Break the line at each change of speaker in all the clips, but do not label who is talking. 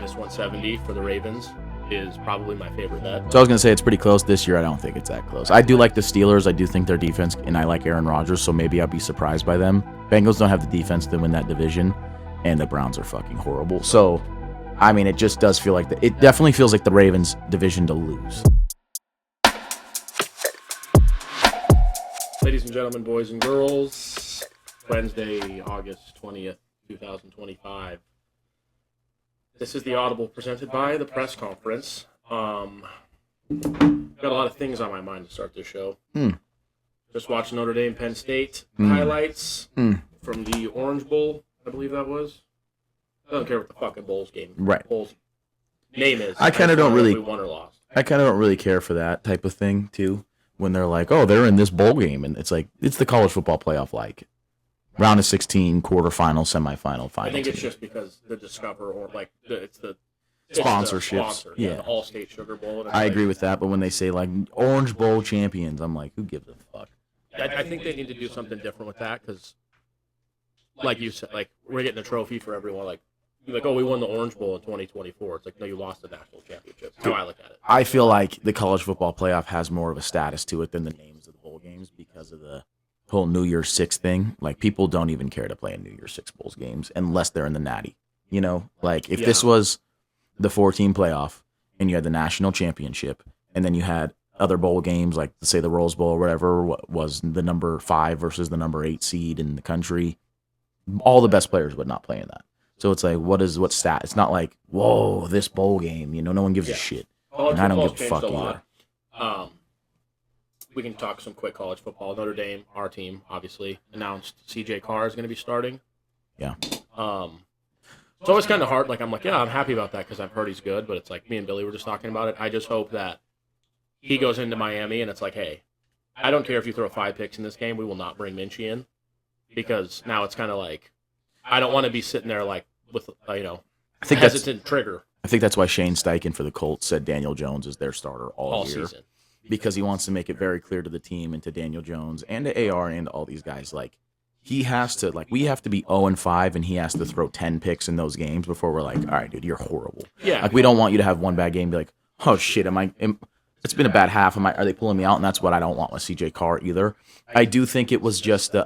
minus 170 for the Ravens is probably my favorite bet.
So I was going to say it's pretty close this year. I don't think it's that close. I do like the Steelers. I do think their defense, and I like Aaron Rodgers, so maybe I'll be surprised by them. Bengals don't have the defense to win that division, and the Browns are fucking horrible. So, I mean, it just does feel like it definitely feels like the Ravens' division to lose.
Ladies and gentlemen, boys and girls, Wednesday, August 20th, 2025. This is the Audible presented by the press conference. Got a lot of things on my mind to start this show. Just watched Notre Dame Penn State highlights from the Orange Bowl, I believe that was. I don't care what the fucking Bowl's game.
Right.
Bowl's name is.
I kind of don't really.
We won or lost.
I kind of don't really care for that type of thing too. When they're like, oh, they're in this bowl game, and it's like it's the college football playoff, like round of 16, quarterfinal, semifinal, final.
I think it's
team.
just because the Discover or like it's the
Sponsorships.
Sponsor,
Yeah.
the All-State Sugar Bowl. And
I agree with that, but when they say like Orange Bowl champions, I'm like, who gives a fuck?
I think they need to do something different with that because, like you said, like we're getting a trophy for everyone. Like, oh, we won the Orange Bowl in 2024. It's like, no, you lost the national championship. That's how I look at it.
I feel like the college football playoff has more of a status to it than the names of the bowl games because of the whole New Year's Six thing. Like, people don't even care to play in New Year's Six bowls games unless they're in the Natty. You know, like if this was the 4-team playoff and you had the national championship and then you had other bowl games like, say, the Rose Bowl or whatever was the number 5 versus the number 8 seed in the country, all the best players would not play in that. So it's like, what stat? It's not like, whoa, this bowl game. You know, no one gives a shit. And I don't give a fuck either.
We can talk some quick college football. Notre Dame, our team, obviously, announced CJ Carr is going to be starting.
Yeah.
It's always kind of hard. Like, I'm like, yeah, I'm happy about that because I've heard he's good. But it's like me and Billy were just talking about it. I just hope that he goes into Miami and it's like, hey, I don't care if you throw 5 picks in this game. We will not bring Minchie in because now it's kind of like, I don't want to be sitting there like with, I think hesitant trigger.
I think that's why Shane Steichen for the Colts said Daniel Jones is their starter all year.
Season.
Because he wants to make it very clear to the team and to Daniel Jones and to AR and to all these guys, like, he has to, like, we have to be 0-5 and he has to throw 10 picks in those games before we're like, all right, dude, you're horrible.
Yeah.
Like, we don't want you to have one bad game and be like, oh, shit, it's been a bad half. Are they pulling me out? And that's what I don't want with CJ Carr either. I do think it was just the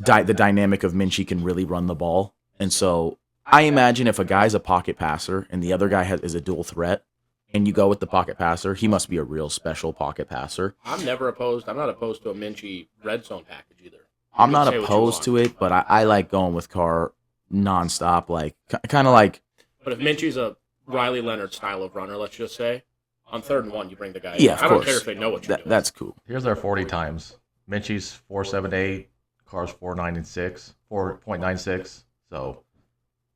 dynamic of Minchie can really run the ball. And so I imagine if a guy's a pocket passer and the other guy is a dual threat and you go with the pocket passer, he must be a real special pocket passer.
I'm not opposed to a Minchie red zone package either.
I'm not opposed to it, but I like going with Carr nonstop, like kind of like.
But if Minchie's a Riley Leonard style of runner, let's just say, on 3rd and 1, you bring the guy in.
Yeah, of course.
I don't care if they know what you're doing.
That's cool.
Here's their 40 times. Minchie's 4.78, Carr's 4.96. So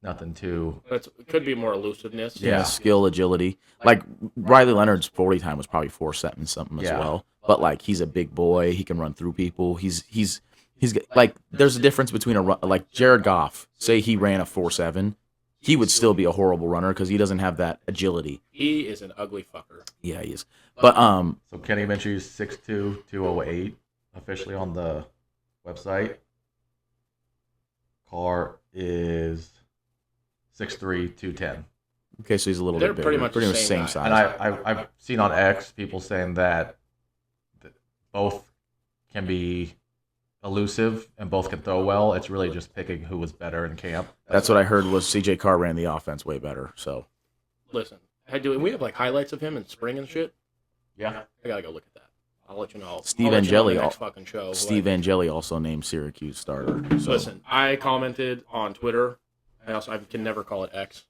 nothing too.
It could be more elusiveness.
Yeah, skill, agility. Like Riley Leonard's 40 time was probably 4.7 something as well. But like he's a big boy. He can run through people. He's like there's a difference between like Jared Goff. Say he ran a 4.7, he would still be a horrible runner because he doesn't have that agility.
He is an ugly fucker.
Yeah, he is. But
so Kenny Minchie's 6'2", 208 officially on the website. Carr is 6'3", 210.
Okay, so he's a little bit bigger.
Pretty much the same
size.
And I've seen on X people saying that both can be elusive and both can throw well. It's really just picking who was better in camp.
That's what I heard was CJ Carr ran the offense way better. So
listen, we have like highlights of him in spring and shit.
Yeah,
I gotta go look at that. I'll let you know.
Steve Angeli
also
named Syracuse starter. So.
Listen, I commented on Twitter. I can never call it X.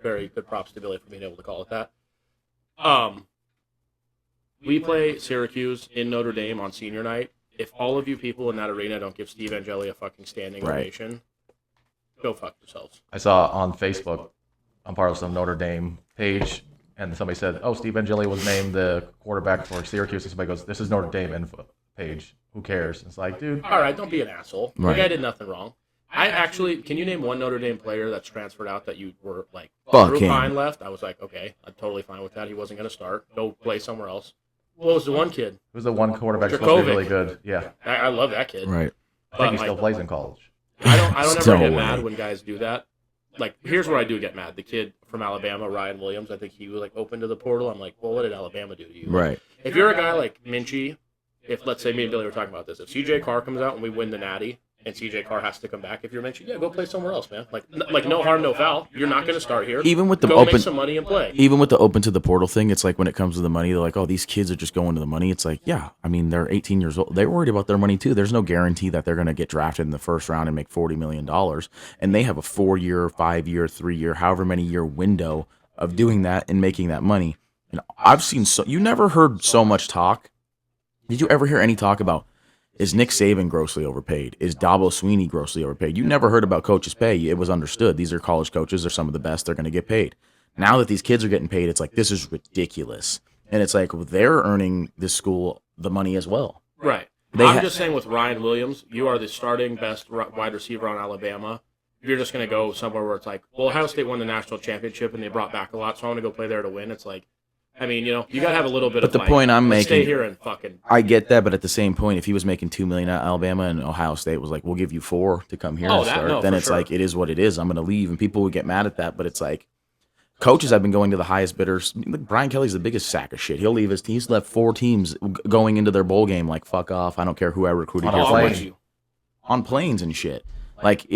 Very good props to Billy for being able to call it that. We play Syracuse in Notre Dame on senior night. If all of you people in that arena don't give Steve Angeli a fucking standing ovation, go fuck yourselves.
I saw on Facebook, I'm part of some Notre Dame page, and somebody said, oh, Steve Angeli was named the quarterback for Syracuse. And somebody goes, this is Notre Dame info page. Who cares? It's like, dude.
All right, don't be an asshole.
Right.
The guy did nothing wrong. Can you name one Notre Dame player that's transferred out that you were like,
Fuck
Drew
him.
Pine left? I was like, okay, I'm totally fine with that. He wasn't going to start. Go play somewhere else. What was the one kid?
Who's the one quarterback supposed to be really good? Yeah.
I love that kid.
Right.
I think he still plays in college.
I don't
Still
ever get
way.
mad when guys do that. like, here's where I do get mad. The kid from Alabama, Ryan Williams, I think he was, like, open to the portal. I'm like, well, what did Alabama do to you?
Right.
If you're a guy like Minchie, if, let's say, me and Billy were talking about this, if C.J. Carr comes out and we win the Natty, and C.J. Carr has to come back, if you're Minchie, yeah, go play somewhere else, man. Like no harm, no foul. You're not going to start here.
Even with the
go
open,
make some money and play.
even with the open to the portal thing, it's like when it comes to the money, they're like, oh, these kids are just going to the money. It's like, yeah, I mean, they're 18 years old. They're worried about their money too. There's no guarantee that they're going to get drafted in the first round and make $40 million. And they have a 4-year, 5-year, 3-year, however many year window of doing that and making that money. And I've seen you never heard so much talk. Did you ever hear any talk about, is Nick Saban grossly overpaid? Is Dabo Swinney grossly overpaid? You never heard about coaches' pay. It was understood. These are college coaches. They're some of the best. They're going to get paid. Now that these kids are getting paid, it's like, this is ridiculous. And it's like, well, they're earning this school the money as well.
Right. I'm just saying with Ryan Williams, you are the starting best wide receiver on Alabama. You're just going to go somewhere where it's like, well, Ohio State won the national championship and they brought back a lot, so I want to go play there to win. It's like, I mean, you got to have a little bit of,
the point I'm making,
stay here and fucking.
I get that, but at the same point, if he was making $2 million at Alabama and Ohio State was like, we'll give you $4 million to come here and start, then it's like, it is what it is. I'm going to leave, and people would get mad at that. But it's like, coaches have been going to the highest bidders. Brian Kelly's the biggest sack of shit. He'll leave his team. He's left 4 teams going into their bowl game like, fuck off. I don't care who I recruited here on planes and shit. Like,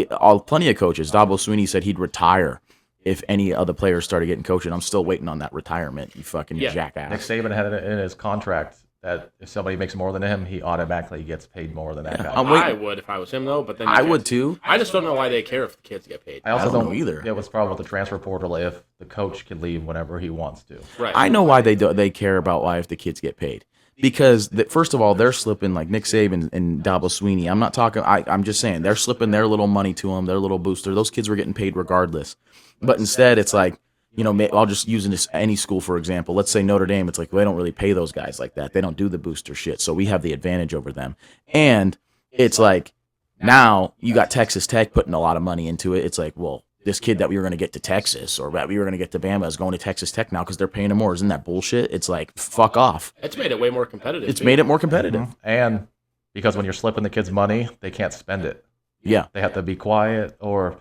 plenty of coaches. Dabo Swinney said he'd retire if any other players started getting coaching. I'm still waiting on that retirement, you fucking jackass.
Nick Saban had it in his contract that if somebody makes more than him, he automatically gets paid more than that guy.
I would if I was him, though. But then
I would, too.
I just don't know why they care if the kids get paid.
I also
don't know either.
Yeah, what's the problem with the transfer portal if the coach can leave whenever he wants to?
Right.
I know why they care about why if the kids get paid. Because, first of all, they're slipping, like Nick Saban and Dabo Swinney. I'm not talking, I'm just saying, they're slipping their little money to them, their little booster. Those kids were getting paid regardless. But instead, it's like, I'll just use any school, for example. Let's say Notre Dame. It's like, well, they don't really pay those guys like that. They don't do the booster shit. So we have the advantage over them. And it's like, now you got Texas Tech putting a lot of money into it. It's like, well, this kid that we were going to get to Texas or that we were going to get to Bama is going to Texas Tech now because they're paying him more. Isn't that bullshit? It's like, fuck off.
It's made it way more competitive.
It's made it more competitive.
Mm-hmm. And because when you're slipping the kids' money, they can't spend it.
Yeah.
They have to be quiet or,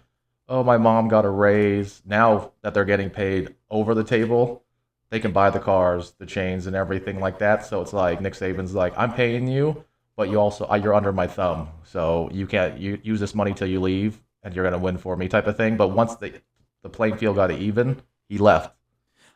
oh, my mom got a raise. Now that they're getting paid over the table, they can buy the cars, the chains, and everything like that. So it's like Nick Saban's like, I'm paying you, but you're under my thumb. So you can't use this money till you leave. And you're going to win for me type of thing. But once the playing field got even, he left.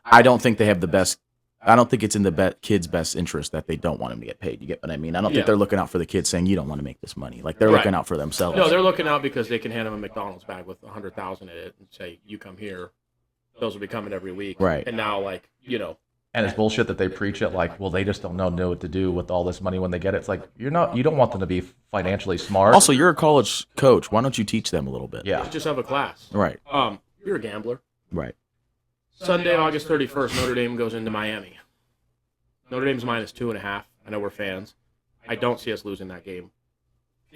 I don't think they have the best. I don't think it's in the kid's best interest that they don't want him to get paid. You get what I mean? I don't think they're looking out for the kids saying, you don't want to make this money. Like, they're looking out for themselves.
No, they're looking out because they can hand him a McDonald's bag with $100,000 in it and say, you come here. Those will be coming every week.
Right.
And now,
And it's bullshit that they preach it like, well, they just don't know what to do with all this money when they get it. It's like, you don't want them to be financially smart.
Also, you're a college coach. Why don't you teach them a little bit?
Yeah.
just have a class.
Right.
You're a gambler.
Right.
Sunday, August 31st, Notre Dame goes into Miami. Notre Dame's -2.5. I know we're fans. I don't see us losing that game.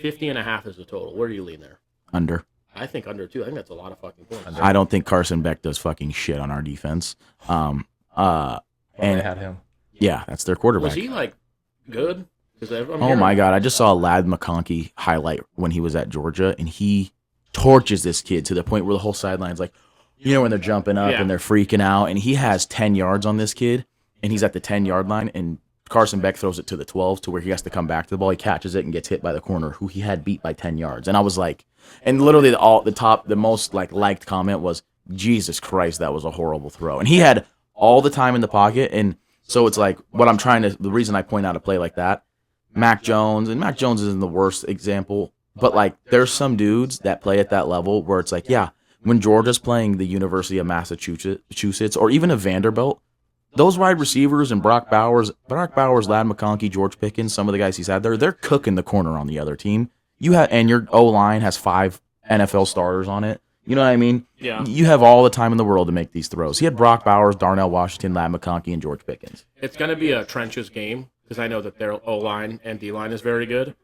50.5 is the total. Where do you lean there?
Under.
I think under, too. I think that's a lot of fucking points.
I don't think Carson Beck does fucking shit on our defense.
And they had him.
Yeah, that's their quarterback.
Was he, good?
Oh, my God. I just saw a Lad McConkey highlight when he was at Georgia, and he torches this kid to the point where the whole sideline's like, when they're jumping up and they're freaking out, and he has 10 yards on this kid, and he's at the 10-yard line, and Carson Beck throws it to the 12 to where he has to come back to the ball. He catches it and gets hit by the corner, who he had beat by 10 yards. And I was like, and literally the most liked comment was, Jesus Christ, that was a horrible throw. And he had all the time in the pocket, and so it's like the reason I point out a play like that, Mac Jones isn't the worst example, but there's some dudes that play at that level where it's like, when Georgia's playing the University of Massachusetts or even a Vanderbilt, those wide receivers and Brock Bowers, Lad McConkey, George Pickens, some of the guys he's had there, they're cooking the corner on the other team. And your O-line has 5 NFL starters on it. You know what I mean?
Yeah.
You have all the time in the world to make these throws. He had Brock Bowers, Darnell Washington, Lad McConkey, and George Pickens.
It's going to be a trenches game because I know that their O-line and D-line is very good.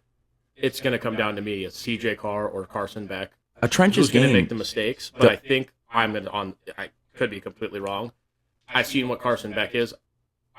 It's going to come down to me. It's C.J. Carr or Carson Beck.
A trenches game.
Who's going to make the mistakes? But I think I could be completely wrong. I've seen what Carson Beck is.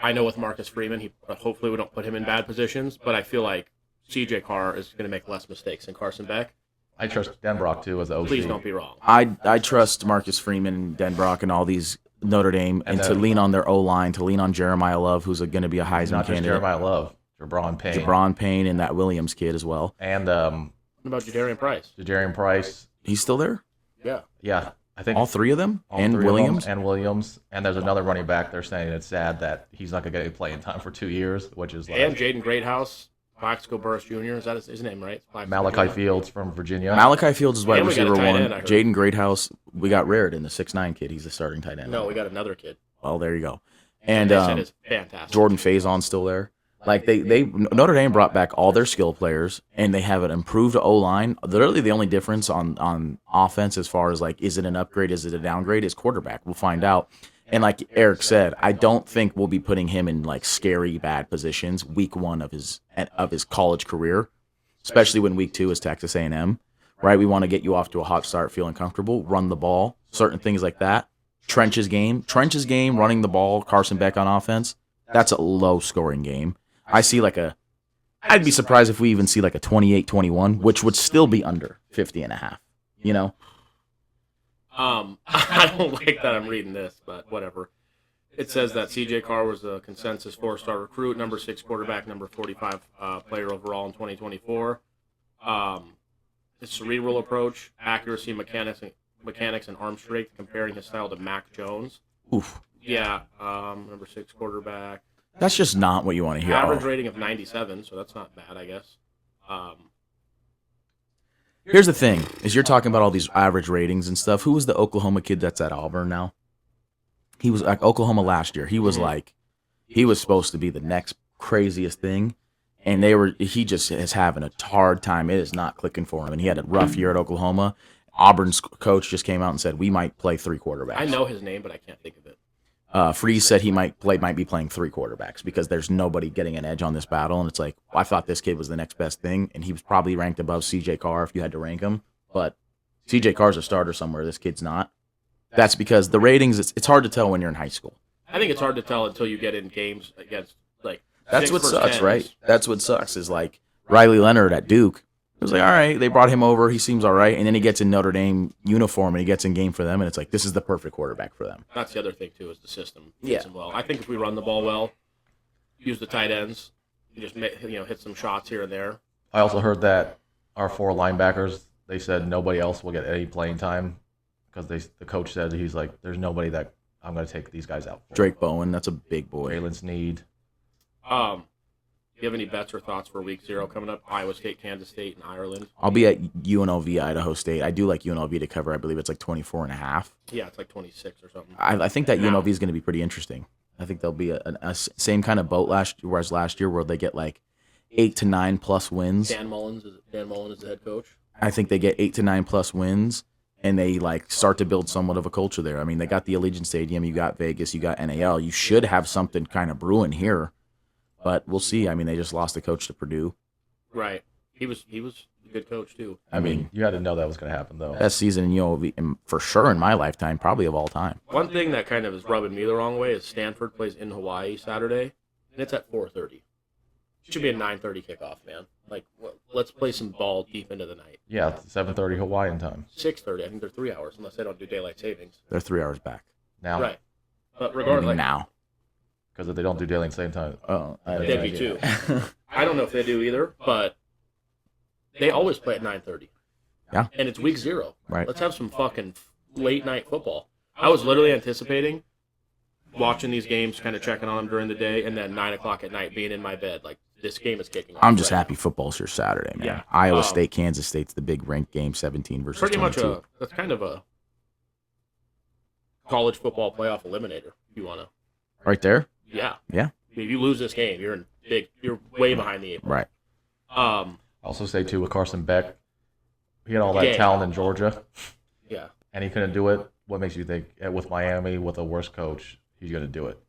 I know with Marcus Freeman, hopefully we don't put him in bad positions, but I feel like C.J. Carr is going to make less mistakes than Carson Beck.
I trust Denbrock too as the OC.
Please don't be wrong.
I trust Marcus Freeman and Denbrock and all these Notre Dame and to lean on their O-line, to lean on Jeremiah Love, who's going to be a Heisman
Not just
candidate.
Jeremiah Love,
Jabron Payne and that Williams kid as well.
And
What about Jadarian Price?
Jadarian Price.
He's still there?
Yeah.
Yeah, I think
All three of them?
all
And
three of
Williams?
them and Williams. And there's another running back. They're saying it's sad that he's not going to get any playing time for 2 years, which is like
And Jaden Greathouse, Plaxico Burris Jr. Is that his name, right?
Malachi Fields from Virginia.
Malachi Fields is wide
And we got a
receiver
tight
1.
end, I heard.
Jaden Greathouse, we got Raritan, the 6'9" kid. He's the starting tight end.
No, we got another kid.
Well, there you go. And
They said it's fantastic.
Jordan Faison's still there. Like they Notre Dame brought back all their skill players, and they have an improved O-line. Literally, the only difference on offense, as far as like, is it an upgrade, is it a downgrade, is quarterback. We'll find out. And like Eric said, I don't think we'll be putting him in like scary bad positions week 1 of his college career, especially when week 2 is Texas A&M. Right, we want to get you off to a hot start, feeling comfortable, run the ball, certain things like that. Trench's game, running the ball, Carson Beck on offense. That's a low-scoring game. I'd be surprised if we even see like a 28-21, which would still be under 50.5, you know?
I don't like that I'm reading this, but whatever. It says that C.J. Carr was a consensus 4-star recruit, number 6 quarterback, number 45 player overall in 2024. His cerebral approach, accuracy, mechanics, and arm strength, comparing his style to Mac Jones.
Oof.
Yeah, number 6 quarterback.
That's just not what you want to hear.
Average rating of 97, so that's not bad, I guess.
Here's the thing, is you're talking about all these average ratings and stuff. Who was the Oklahoma kid that's at Auburn now? He was like Oklahoma last year. He was he was supposed to be the next craziest thing, and he just is having a hard time. It is not clicking for him, and he had a rough year at Oklahoma. Auburn's coach just came out and said, we might play 3 quarterbacks.
I know his name, but I can't think of it.
Freeze said he might be playing 3 quarterbacks because there's nobody getting an edge on this battle. And it's like, I thought this kid was the next best thing, and he was probably ranked above C.J. Carr if you had to rank him. But C.J. Carr's a starter somewhere. This kid's not. That's because the ratings, it's hard to tell when you're in high school.
I think it's hard to tell until you get in games against, like,
That's
6
what
versus
sucks,
10s.
right? That's what sucks is like Riley Leonard at Duke. It was like, all right, they brought him over. He seems all right. And then he gets in Notre Dame uniform and he gets in game for them. And it's like, this is the perfect quarterback for them.
That's the other thing, too, is the system.
Yeah.
Fits him well. I think if we run the ball well, use the tight ends, you just hit some shots here and there.
I also heard that our 4 linebackers, they said nobody else will get any playing time because the coach said he's like, there's nobody that I'm going to take these guys out for.
Drake Bowen, that's a big boy.
Jalen Sneed.
Do you have any bets or thoughts for Week 0 coming up? Iowa State, Kansas State, and Ireland.
I'll be at UNLV, Idaho State. I do like UNLV to cover. I believe it's like 24.5.
Yeah, it's like 26 or something.
I think that UNLV is going to be pretty interesting. I think they'll be a same kind of boat last year where they get like 8 to 9 plus wins.
Dan Mullen is the head coach.
I think they get 8 to 9 plus wins, and they like start to build somewhat of a culture there. I mean, they got the Allegiant Stadium, you got Vegas, you got NAL. You should have something kind of brewing here, but we'll see. I mean, they just lost the coach to Purdue.
Right. He was a good coach too.
I mean,
You had to know that was going to happen, though.
best season in UNLV for sure in my lifetime, probably of all time.
One thing that kind of is rubbing me the wrong way is Stanford plays in Hawaii Saturday, and it's at 4:30. It should be a 9:30 kickoff, man. Like, let's play some ball deep into the night.
Yeah, 7:30 Hawaiian time.
6:30. I think they're 3 hours unless they don't do daylight savings.
They're 3 hours back.
Now,
Right. But regardless,
Now.
because if they don't do daylight same time,
Oh, I have no
they'd be
idea.
too. I don't know if they do either, but they always play at 9:30.
Yeah.
And it's Week 0.
Right.
Let's have some fucking late night football. I was literally anticipating watching these games, kind of checking on them during the day, and then 9 o'clock at night being in my bed. Like, this game is kicking off.
I'm just
right
happy football's here Saturday, man.
Yeah.
Iowa State, Kansas State's the big ranked game, 17 versus
Pretty
22.
much that's kind of a college football playoff eliminator, if you want to.
Right there?
Yeah.
Yeah.
If you lose this game, you're way behind the eight ball.
Right.
also say too with Carson Beck, he had all that
Yeah.
talent in Georgia,
Yeah.
and he couldn't do it. What makes you think with Miami, with a worse coach, he's going to do it?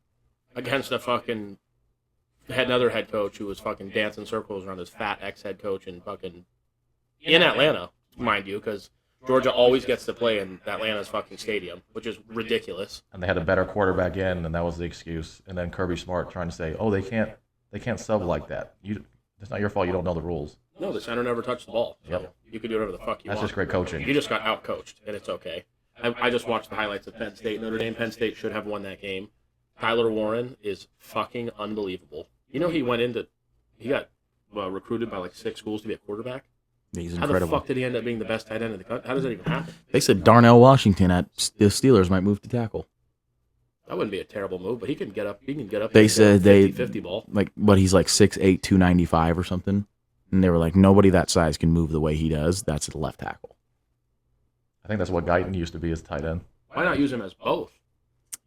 Against a fucking had another head coach who was fucking dancing circles around his fat ex-head coach in Atlanta, mind you, because Georgia always gets to play in Atlanta's fucking stadium, which is ridiculous.
And they had a better quarterback in, and that was the excuse. And then Kirby Smart trying to say, "Oh, they can't sub like that. It's not your fault you don't know the rules.
No, the center never touched the ball. So
Yep.
you can do whatever the fuck you
That's
want.
just great coaching.
He just got out-coached, and it's okay. I just watched the highlights of Penn State. Notre Dame, Penn State should have won that game. Tyler Warren is fucking unbelievable. You know, he got recruited by like 6 schools to be a quarterback.
He's
How
incredible.
the fuck did he end up being the best tight end in the country? How does that even happen?
They said Darnell Washington at the Steelers might move to tackle.
That wouldn't be a terrible move, but he can get up. He can get up.
They
and
said
get a
they
50 ball.
like, but he's like 6'8", 295 or something. And they were like, nobody that size can move the way he does. That's the left tackle.
I think that's what Guyton used to be as tight end.
Why not use him as both?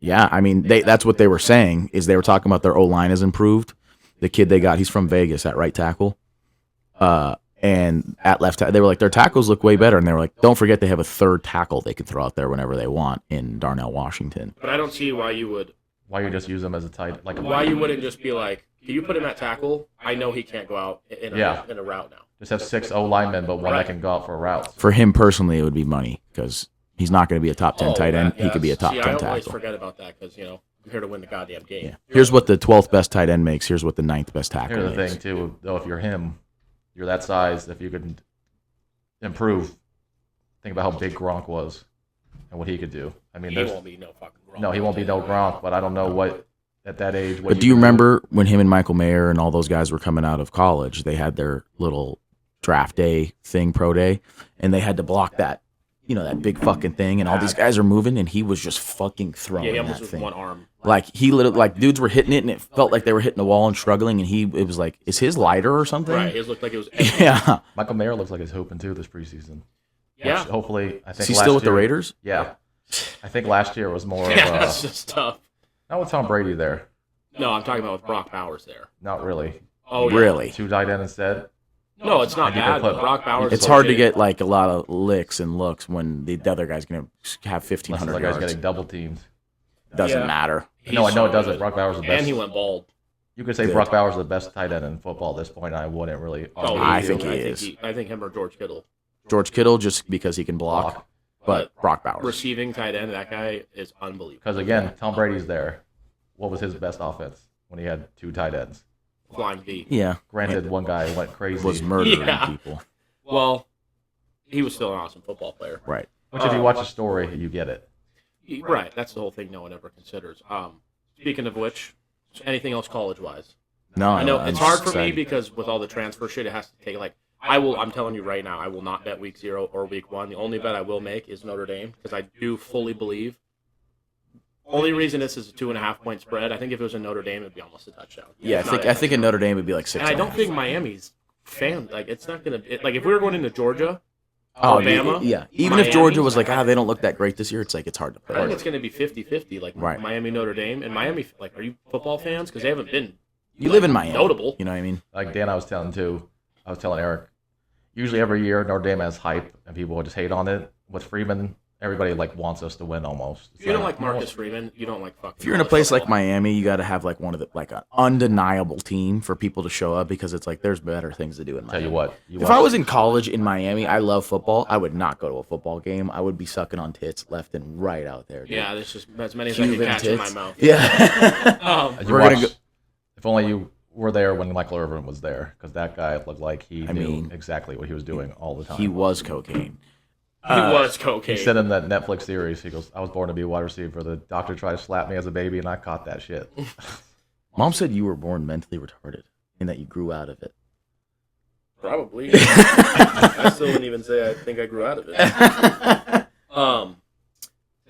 Yeah, I mean, that's what they were saying, is they were talking about their O-line has improved. The kid they got, he's from Vegas at right tackle. And at left tackle, they were like, their tackles look way better. And they were like, don't forget they have a third tackle they can throw out there whenever they want in Darnell Washington.
But I don't see why you would.
Why you just use him as a tight like
Why you wouldn't just be like, can you put him at tackle? I know he can't go out in a route now.
just have 6 O linemen, but one that can go out for routes.
For him personally, it would be money because he's not going to be a top 10 tight end. He could be a top 10
I always
tackle.
forget about that because, I'm here to win the goddamn game.
Yeah. Here's what the 12th best tight end makes. Here's what the 9th best tackle
Here's the
makes.
thing too, though, if you're him, you're that size. If you could improve, think about how big Gronk was and what he could do. I mean,
He won't be no fucking Gronk.
no, he won't be no Gronk, but I don't know what at that age. What
But
he
do you
could
remember when him and Michael Mayer and all those guys were coming out of college? They had their little draft day thing, pro day, and they had to block that, that big fucking thing, and all these guys are moving, and he was just fucking throwing
Yeah, he
that
almost with
thing.
one arm.
Like he literally, like dudes were hitting it, and it felt like they were hitting the wall and struggling, and it was like, is his lighter or something?
Right, his looked like it was.
Yeah.
Michael Mayer looks like he's hooping too this preseason.
Yeah.
Which hopefully, I think
Is he
last
still with the
year-
Raiders?
Yeah, I think last year was more
Yeah,
of
that's just tough.
not with Tom Brady there.
No, I'm talking about with Brock Bowers there.
Not really.
Oh, yeah.
Really?
2 tight end instead.
No, it's not
And you can
bad,
put-
but Brock Bowers.
It's
is
hard to
legit.
get like a lot of licks and looks when the other guy's gonna have
Unless
1,500
the guy's
yards.
getting double teamed.
Doesn't
Yeah.
matter.
No, I know it
He's
doesn't.
solid.
Brock Bowers is the best.
And he went bald.
You could say
Good.
Brock Bowers is the best tight end in football at this point. I wouldn't really.
Oh,
argue
I
with you.
think he is.
I think him or George Kittle.
George Kittle just because he can block, but Brock Bowers.
Receiving tight end, that guy is unbelievable.
Because again, Tom Brady's there. What was his best offense when he had 2 tight ends?
Flying V.
Yeah,
Granted, one guy went crazy.
was murdering
Yeah.
people.
Well, he was still an awesome football player.
Right.
Which, if you watch the story, you get it.
Right, that's the whole thing no one ever considers. Speaking of which, anything else college-wise?
No,
I know
I'm
it's hard for me
excited.
because with all the transfer shit, it has to take I'm telling you right now, I will not bet week 0 or week 1. The only bet I will make is Notre Dame because I do fully believe. Only reason this is a 2.5 point spread. I think if it was in Notre Dame, it'd be almost a touchdown.
Yeah,
It's not
I think in Notre Dame it'd be like 6.
And I don't think Miami's fan it's not gonna like if we were going into Georgia,
Oh,
Alabama,
yeah. Even
Miami.
if Georgia was like, they don't look that great this year, it's like it's hard to
I think
play.
it's going to be 50-50, like
Right.
Miami, Notre Dame. And Miami, are you football fans? Because they haven't been
You live in Miami.
notable.
You know what I mean?
Like Dan, I was telling Eric, usually every year Notre Dame has hype and people will just hate on it. With Freeman, everybody wants us to win almost.
If you don't like Marcus Freeman, you don't like fucking.
If you're in a
college
place like
football.
Miami, you got to have like an undeniable team for people to show up because it's like there's better things to do in Miami.
Tell you what,
If I was in college in Miami, I love football. I would not go to a football game. I would be sucking on tits left and right out there. Dude.
Yeah, there's just as many as I can
Cuban
catch in my
tits.
mouth.
Yeah.
You
We're
watch-
gonna go-
If only you were there when Michael Irvin was there, because that guy looked like he knew
mean,
exactly what he was doing all the time.
he was cocaine.
He was cocaine.
He said in that Netflix series, he goes, "I was born to be a wide receiver. The doctor tried to slap me as a baby, and I caught that shit."
Mom said you were born mentally retarded and that you grew out of it.
Probably. I still wouldn't even say I think I grew out of it.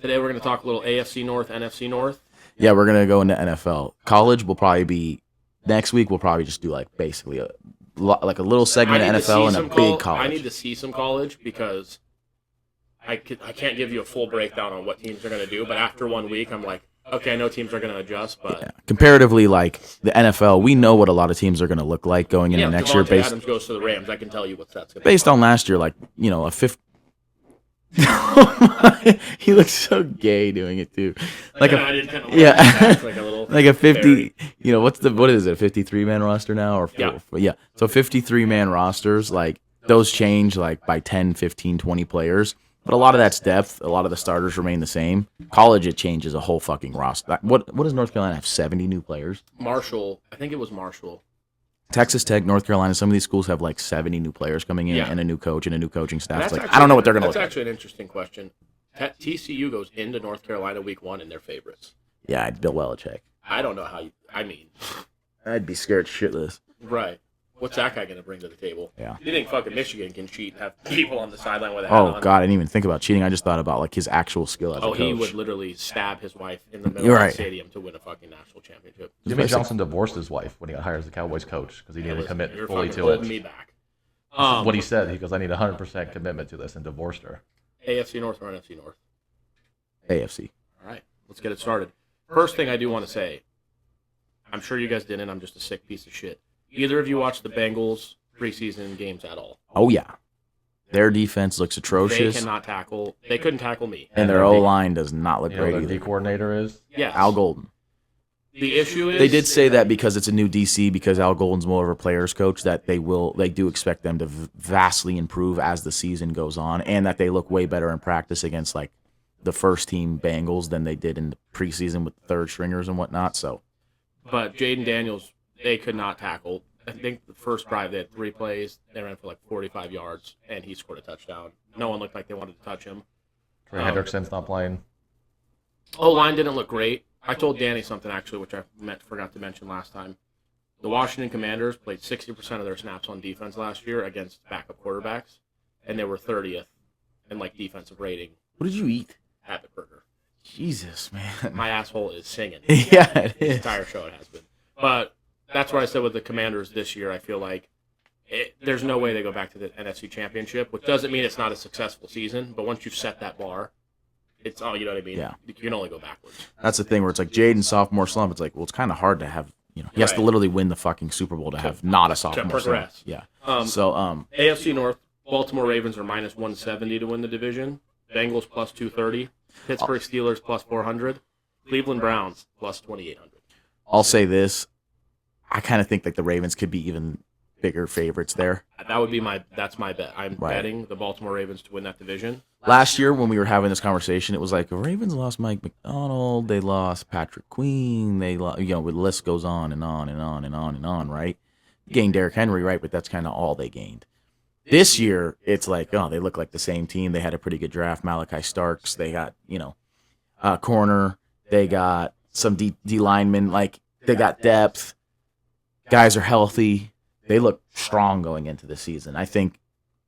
Today we're going to talk a little AFC North, NFC North.
Yeah, we're gonna go into NFL. College will probably be next week. We'll probably just do like basically a little segment of
I need to see
NFL and a
some
big college.
I need to see some college because I can't give you a full breakdown on what teams are going to do. But after 1 week, I'm like, okay, I know teams are going to adjust, but
Yeah. Comparatively, like the NFL, we know what a lot of teams are going to look like going into
yeah,
next year
Devontae
based
Adams goes to the Rams. I can tell you what that's going to
based on last year. Like a fifth. He looks so gay doing it too. Like
I
a
did kind of
yeah.
like a little
like a 50.
fairy.
What is it? A 53 man roster now or
Yeah.
yeah. So 53 man rosters, like those change like by 10, 15, 20 players. But a lot of that's depth. A lot of the starters remain the same. College, it changes a whole fucking roster. What does North Carolina have? 70 new players.
Marshall. I think it was Marshall.
Texas Tech, North Carolina, some of these schools have like 70 new players coming in
Yeah.
and a new coach and a new coaching staff. It's
That's
like,
actually-
I don't know what they're going to look
That's
like.
actually an interesting question. TCU goes into North Carolina week 1 and they're favorites.
Yeah, I'd Bill Belichick.
I don't know how you. I mean,
I'd be scared shitless.
right. What's that guy going to bring to the table?
Yeah.
You think fucking Michigan can cheat and have people on the sideline with a hat
Oh,
on?
God, I didn't even think about cheating. I just thought about like his actual skill as a
Oh,
coach.
he would literally stab his wife in the middle
You're
of
right.
the stadium to win a fucking national championship.
Jimmy Johnson divorced his wife when he got hired as the Cowboys coach because he needed to commit
You're
fully
fucking
to it.
holding me back.
This is what he said. He goes, I need 100% commitment to this, and divorced her.
AFC North or NFC North?
AFC.
All right, let's get it started. First thing I do want to say, I'm sure you guys didn't. I'm just a sick piece of shit. Either of you watched the Bengals preseason games at all?
Oh, yeah. Their defense looks atrocious.
They cannot tackle. They couldn't tackle me.
And their O-line does not look
You know
great
who
either.
their D coordinator is?
Yes.
Al Golden.
The issue is
They did say that because it's a new DC, because Al Golden's more of a player's coach, that they do expect them to vastly improve as the season goes on, and that they look way better in practice against like the first team Bengals than they did in the preseason with the third stringers and whatnot. So,
But Jaden Daniels, they could not tackle. I think the first drive they had 3 plays. They ran for like 45 yards, and he scored a touchdown. No one looked like they wanted to touch him.
Trey Hendrickson's not playing.
O-line didn't look great. I told Danny something, actually, which I forgot to mention last time. The Washington Commanders played 60% of their snaps on defense last year against backup quarterbacks, and they were 30th in like defensive rating.
what did you eat?
Habit burger.
Jesus, man.
My asshole is singing.
Yeah, it
This
is.
entire show it has been. But that's what I said with the Commanders this year. I feel like there's no way they go back to the NFC Championship, which doesn't mean it's not a successful season. But once you've set that bar, it's all, you know what I mean?
Yeah.
You can only go backwards.
That's the thing where it's like Jaden sophomore slump. It's like, well, it's kind of hard to have, he has to
Right.
literally win the fucking Super Bowl to have not a sophomore slump.
progress.
Yeah.
So AFC North, Baltimore Ravens are minus 170 to win the division. Bengals plus 230. Pittsburgh Steelers plus 400. Cleveland Browns plus 2,800.
I'll say this. I kind of think like the Ravens could be even bigger favorites there.
That would be that's my bet. I'm
Right.
betting the Baltimore Ravens to win that division.
Last year when we were having this conversation, it was like the Ravens lost Mike McDonald, they lost Patrick Queen, they lost, the list goes on and on and on and on and on, right? Gained Derrick Henry, right? But that's kind of all they gained. This year, it's like, oh, they look like the same team. They had a pretty good draft. Malachi Starks, they got, corner, they got some D linemen, like they got depth. Guys are healthy. They look strong going into the season. I think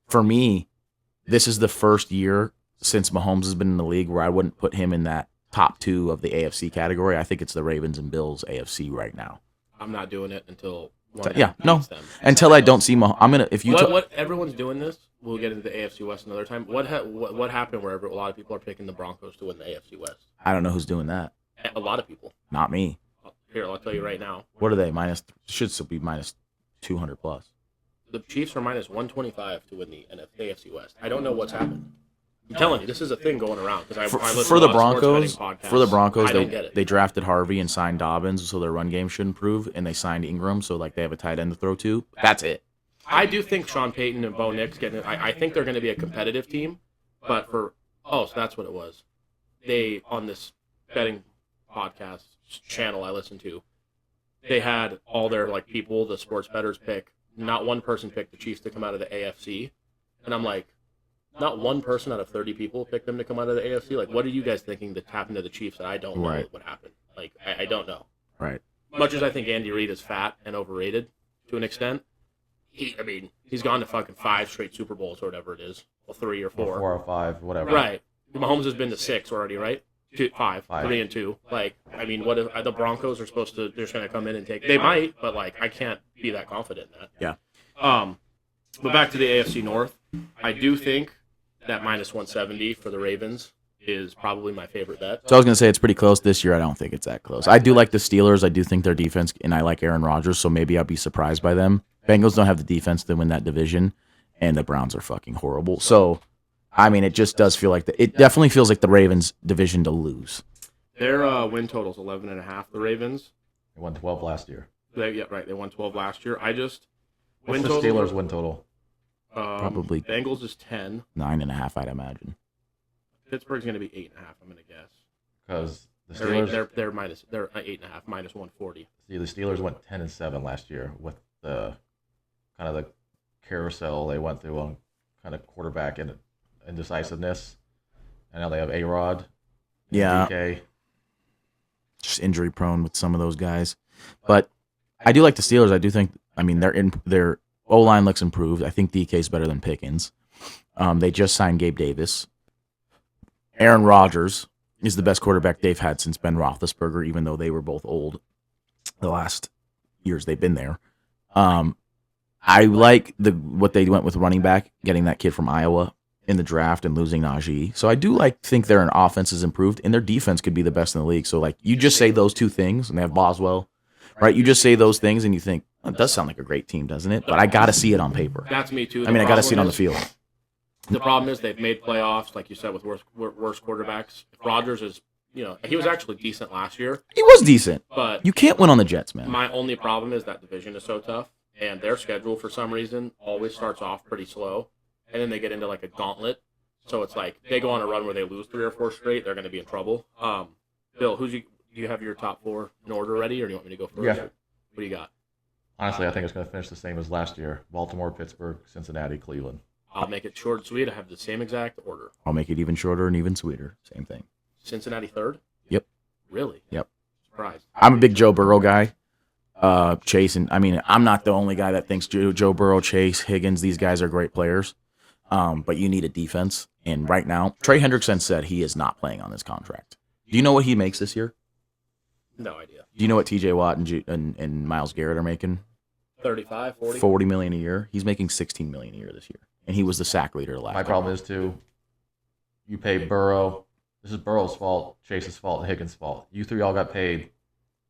for me, this is the first year since Mahomes has been in the league where I wouldn't put him in that top 2 of the AFC category. I think it's the Ravens and Bills AFC right now.
I'm not doing it until one
Yeah,
beats
no.
them.
Until I don't see Mahomes, I'm gonna. If you
What everyone's doing this, we'll get into the AFC West another time. What happened where a lot of people are picking the Broncos to win the AFC West?
I don't know who's doing that.
A lot of people.
Not me.
Here, I'll tell you right now.
What are they? Should still be minus 200 plus.
The Chiefs are minus 125 to win the AFC West. I don't know what's happened. I'm telling you, this is a thing going around because I listen
For
to
the
a lot of sports
Broncos,
betting podcasts.
for the Broncos,
I don't get it.
they drafted Harvey and signed Dobbins, so their run game should improve, and they signed Ingram, so like they have a tight end to throw to. That's it.
I do think Sean Payton and Bo Nix getting. I think they're going to be a competitive team, but so that's what it was. They on this betting podcast channel I listen to, they had all their like people, the sports bettors pick. Not one person picked the Chiefs to come out of the AFC, and I'm like, not one person out of 30 people picked them to come out of the AFC. Like, what are you guys thinking that happened to the Chiefs that I don't know
Right.
what happened? Like, I don't know.
Right.
Much as I think Andy Reid is fat and overrated to an extent, he's gone to fucking 5 straight Super Bowls or whatever it is, well, 3 or 4.
4 or 5, whatever.
Right. Mahomes has been to 6 already, right? 5,
5.
3 and 2. Like, what if the Broncos are supposed to? They're just going to come in and take. They might, but like, I can't be that confident in that.
Yeah.
But back to the AFC North, I do think that minus 170 for the Ravens is probably my favorite bet.
So I was going to say it's pretty close this year. I don't think it's that close. I do like the Steelers. I do think their defense, and I like Aaron Rodgers, so maybe I'll be surprised by them. Bengals don't have the defense to win that division, and the Browns are fucking horrible. So, it just does feel like it definitely feels like the Ravens division to lose.
Their win total is 11.5. The Ravens.
They won 12 last year.
They won 12 last year.
What's the Steelers win total?
Probably
Bengals is 10.
9.5, I'd imagine.
Pittsburgh's going to be 8.5. I'm going to guess.
Because the
They're
Steelers,
they're 8.5 minus 140.
the Steelers went 10-7 last year with the kind of the carousel they went through on kind of quarterback and indecisiveness. And now they have A-Rod,
Yeah,
DK.
just injury prone with some of those guys. But I do like the Steelers. I do think, I mean, their O-line looks improved. I think DK is better than Pickens. They just signed Gabe Davis. Aaron Rodgers is the best quarterback they've had since Ben Roethlisberger, even though they were both old the last years they've been there. I like what they went with running back, getting that kid from Iowa in the draft and losing Najee. So I do think their offense is improved, and their defense could be the best in the league. So like you just say those two things, and they have Boswell, right? You just say those things, and you think, it does sound like a great team, doesn't it? But I got to see it on paper.
That's me too.
I mean, I got to see it on the field.
The problem is they've made playoffs, like you said, with worse quarterbacks. Rodgers is, he was actually decent last year.
He was decent,
but
you can't win on the Jets, man.
My only problem is that division is so tough, and their schedule, for some reason, always starts off pretty slow, and then they get into like a gauntlet. So it's like they go on a run where they lose 3 or 4 straight, they're going to be in trouble. Bill, do you have your top 4 in order already, or do you want me to go first?
Yeah.
What do you got?
Honestly, I think it's going to finish the same as last year. Baltimore, Pittsburgh, Cincinnati, Cleveland.
I'll make it short and sweet. I have the same exact order.
I'll make it even shorter and even sweeter. Same thing.
Cincinnati 3rd?
Yep.
Really?
Yep.
Surprised.
I'm a big Joe Burrow guy. Chase, and I mean, I'm not the only guy that thinks Joe Burrow, Chase, Higgins, these guys are great players. But you need a defense. And right now, Trey Hendrickson said he is not playing on this contract. Do you know what he makes this year?
No idea.
Do you know what TJ Watt and Myles Garrett are making?
35, 40?
$40 million a year. He's making $16 million a year this year. And he was the sack leader last
My
year.
problem is, too, you pay Burrow. This is Burrow's fault, Chase's fault, and Higgins' fault. You 3 all got paid.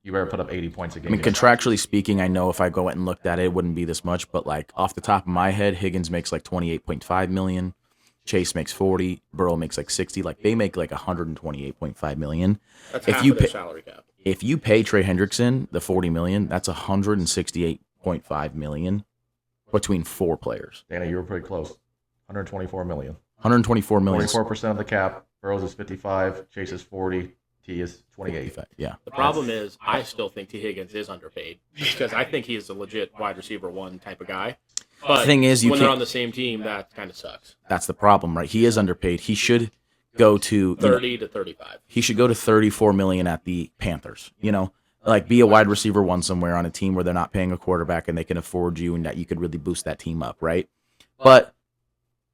You better put up 80 points a game.
I mean, contractually speaking, I know if I go and looked at it, it wouldn't be this much. But like off the top of my head, Higgins makes like $28.5 million. Chase makes 40. Burrow makes like 60. Like they make like $128.5 million.
That's
if
half
you
of their
pay,
salary cap.
if you pay Trey Hendrickson the $40 million, that's $168.5 million between 4 players.
Dana, you were pretty close. $124 million.
$124 million.
44% of the cap. Burrow's is 55. Chase is 40. T is 28.
Yeah.
The problem is, I still think T. Higgins is underpaid because I think he is a legit wide receiver 1 type of guy. But
The thing is,
when they're on the same team, that kind of sucks.
That's the problem, right? He is underpaid. He should go to
30 to 35.
He should go to $34 million at the Panthers. Like be a wide receiver 1 somewhere on a team where they're not paying a quarterback and they can afford you, and that you could really boost that team up, right? But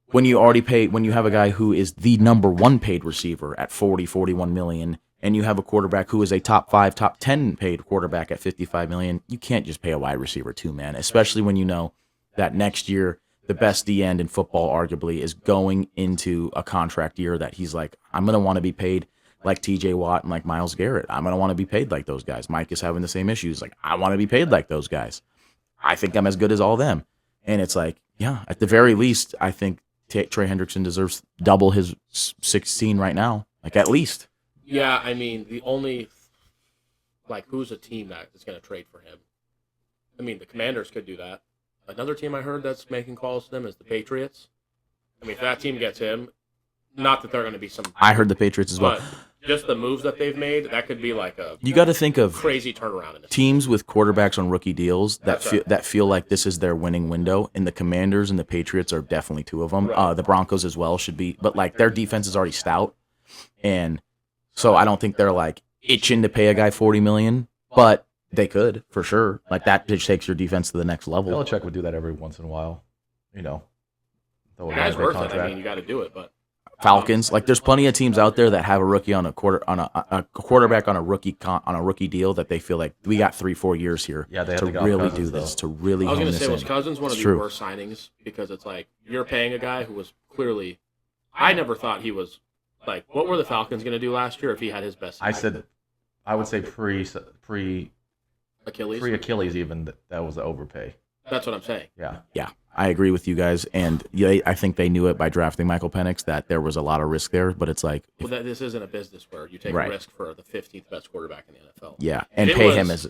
when you have a guy who is the number 1 paid receiver at 41 million, and you have a quarterback who is a top 5, top 10 paid quarterback at 55 million, you can't just pay a wide receiver 2, man. Especially when you know that next year the best D end in football arguably is going into a contract year that he's like, I'm gonna want to be paid like TJ Watt and like Myles Garrett. I'm gonna want to be paid like those guys. Mike is having the same issues. Like, I want to be paid like those guys. I think I'm as good as all them. And it's like, yeah, at the very least, I think Trey Hendrickson deserves double his 16 right now, like at least.
Yeah, I mean, the only, who's a team that is going to trade for him? I mean, the Commanders could do that. Another team I heard that's making calls to them is the Patriots. I mean, if that team gets him, not that they're going to be some...
I heard the Patriots as well.
But just the moves that they've made, that could be like a...
You got to think of
crazy turnaround in this
teams with quarterbacks on rookie deals that feel like this is their winning window, and the Commanders and the Patriots are definitely 2 of them.
Right.
The Broncos as well should be, but their defense is already stout, and so I don't think they're itching to pay a guy $40 million, but they could for sure. That just takes your defense to the next level.
Belichick would do that every once in a while.
The guy's worth it. I mean, you got to do it, but
Falcons, there's plenty of teams out there that have a rookie on a quarterback on a rookie deal that they feel like we got 3-4 years here to really do this, to really.
I was
going
to say, was Cousins one of the worst signings because it's you're paying a guy who was clearly. I never thought he was what were the Falcons going to do last year if he had his best season?
I would say pre
Achilles.
Pre-Achilles even that was the overpay.
That's what I'm saying.
Yeah, I agree with you guys, and I think they knew it by drafting Michael Penix that there was a lot of risk there. But it's
this isn't a business where you take a risk for the 15th best quarterback in the NFL.
Yeah, and pay him as.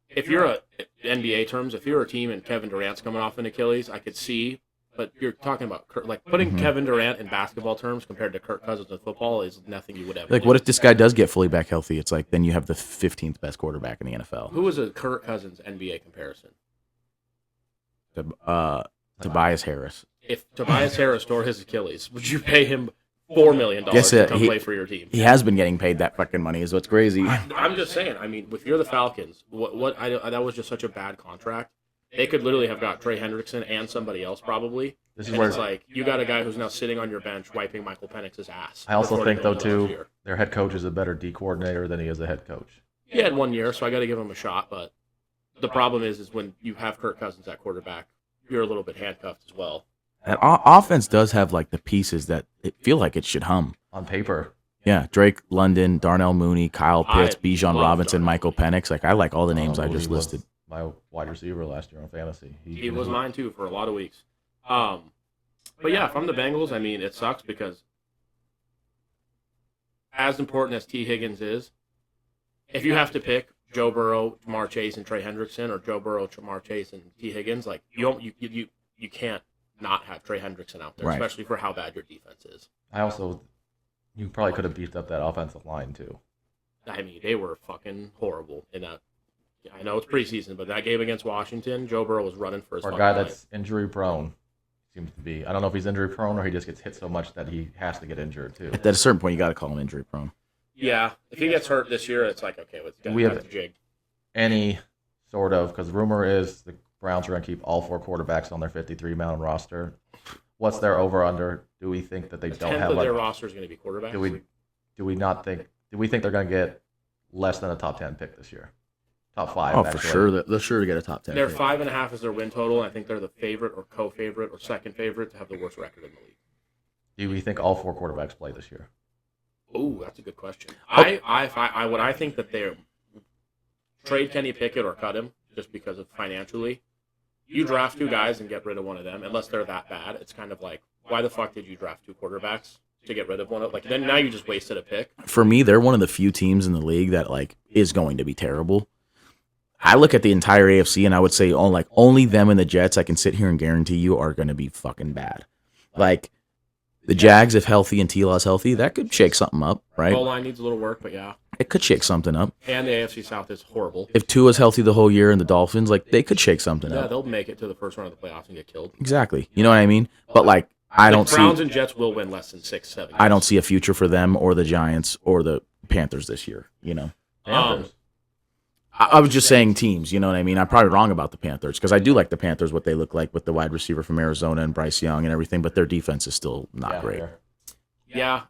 If you're NBA terms, if you're a team and Kevin Durant's coming off an Achilles, I could see. But you're talking about putting Kevin Durant in basketball terms compared to Kirk Cousins in football is nothing you would ever.
What if this guy does get fully back healthy? It's then you have the 15th best quarterback in the NFL.
Who is a Kirk Cousins NBA comparison?
Tobias Harris.
If Tobias Harris tore his Achilles, would you pay him $4 million to come play for your team?
He has been getting paid that fucking money, is what's crazy.
I'm just saying. I mean, if you're the Falcons, that was just such a bad contract. They could literally have got Trey Hendrickson and somebody else probably. It's like you got a guy who's now sitting on your bench wiping Michael Penix's ass.
I also think though too, their head coach is a better D coordinator than he is a head coach.
He had 1 year, so I got to give him a shot. But the problem is when you have Kirk Cousins at quarterback, you're a little bit handcuffed as well.
That offense does have like the pieces that feel like it should hum
on paper.
Yeah, Drake London, Darnell Mooney, Kyle Pitts, Bijan Robinson, Michael Penix. Like I like all the names I just listed.
My wide receiver last year on fantasy.
He was mine too for a lot of weeks. But yeah, if I'm the Bengals, I mean, it sucks because as important as T. Higgins is, if you have to pick Joe Burrow, Jamar Chase, and Trey Hendrickson, or Joe Burrow, Jamar Chase, and T. Higgins, like you can't not have Trey Hendrickson out there, especially for how bad your defense is.
You probably could have beefed up that offensive line too.
I mean, they were fucking horrible in that. I know it's preseason, but that game against Washington, Joe Burrow was running for his life.
For a guy that's injury prone, seems to be. I don't know if he's injury prone or he just gets hit so much that he has to get injured too.
At a certain point, you got to call him injury prone.
Yeah, if he gets hurt this year, it's like, okay, we have to jig.
Any sort of, because rumor is the Browns are going to keep all 4 quarterbacks on their 53-man roster. What's their over/under? Do we think that they don't have
their roster is going to be quarterbacks?
Do we think they're going to get less than a top 10 pick this year? Top 5.
Oh, actually. For sure. They're sure to get a top 10.
They're 5.5 is their win total. I think they're the favorite or co-favorite or second favorite to have the worst record in the league.
Do we think all 4 quarterbacks play this year?
Oh, that's a good question. I think that they trade Kenny Pickett or cut him just because of financially. You draft 2 guys and get rid of one of them, unless they're that bad. It's kind of like, why the fuck did you draft 2 quarterbacks to get rid of one? Like, then now you just wasted a pick.
For me, they're one of the few teams in the league that like is going to be terrible. I look at the entire AFC and I would say, only them and the Jets, I can sit here and guarantee you are going to be fucking bad. Like, the Jags, if healthy and T-Law's healthy, that could shake something up, right?
Goal line needs a little work, but yeah.
It could shake something up.
And the AFC South is horrible.
If Tua's healthy the whole year and the Dolphins, like, they could shake something up.
Yeah, they'll make it to the first round of the playoffs and get killed.
Exactly. You know what I mean? But, like,
Browns and Jets will win less than 6-7 years.
I don't see a future for them or the Giants or the Panthers this year, you know?
Panthers?
I was just saying teams, you know what I mean? I'm probably wrong about the Panthers because I do like the Panthers, what they look like with the wide receiver from Arizona and Bryce Young and everything, but their defense is still not great.
Fair.
Yeah.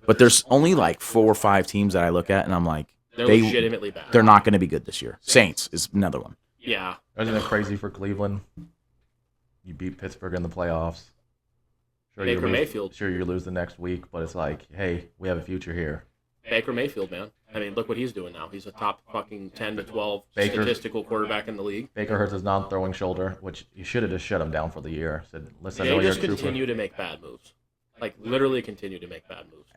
But there's only like 4 or 5 teams that I look at and I'm like,
they're legitimately bad.
They're not going to be good this year. Saints is another one.
Yeah.
Isn't it crazy for Cleveland? You beat Pittsburgh in the playoffs.
Baker Mayfield.
Sure, you lose the next week, but it's like, hey, we have a future here.
Baker Mayfield, man. I mean, look what he's doing now. He's a top fucking 10 to 12 statistical quarterback in the league.
Baker hurts his non-throwing shoulder, which you should have just shut him down for the year. Said, listen,
they just continue to make bad moves. Like, literally continue to make bad moves.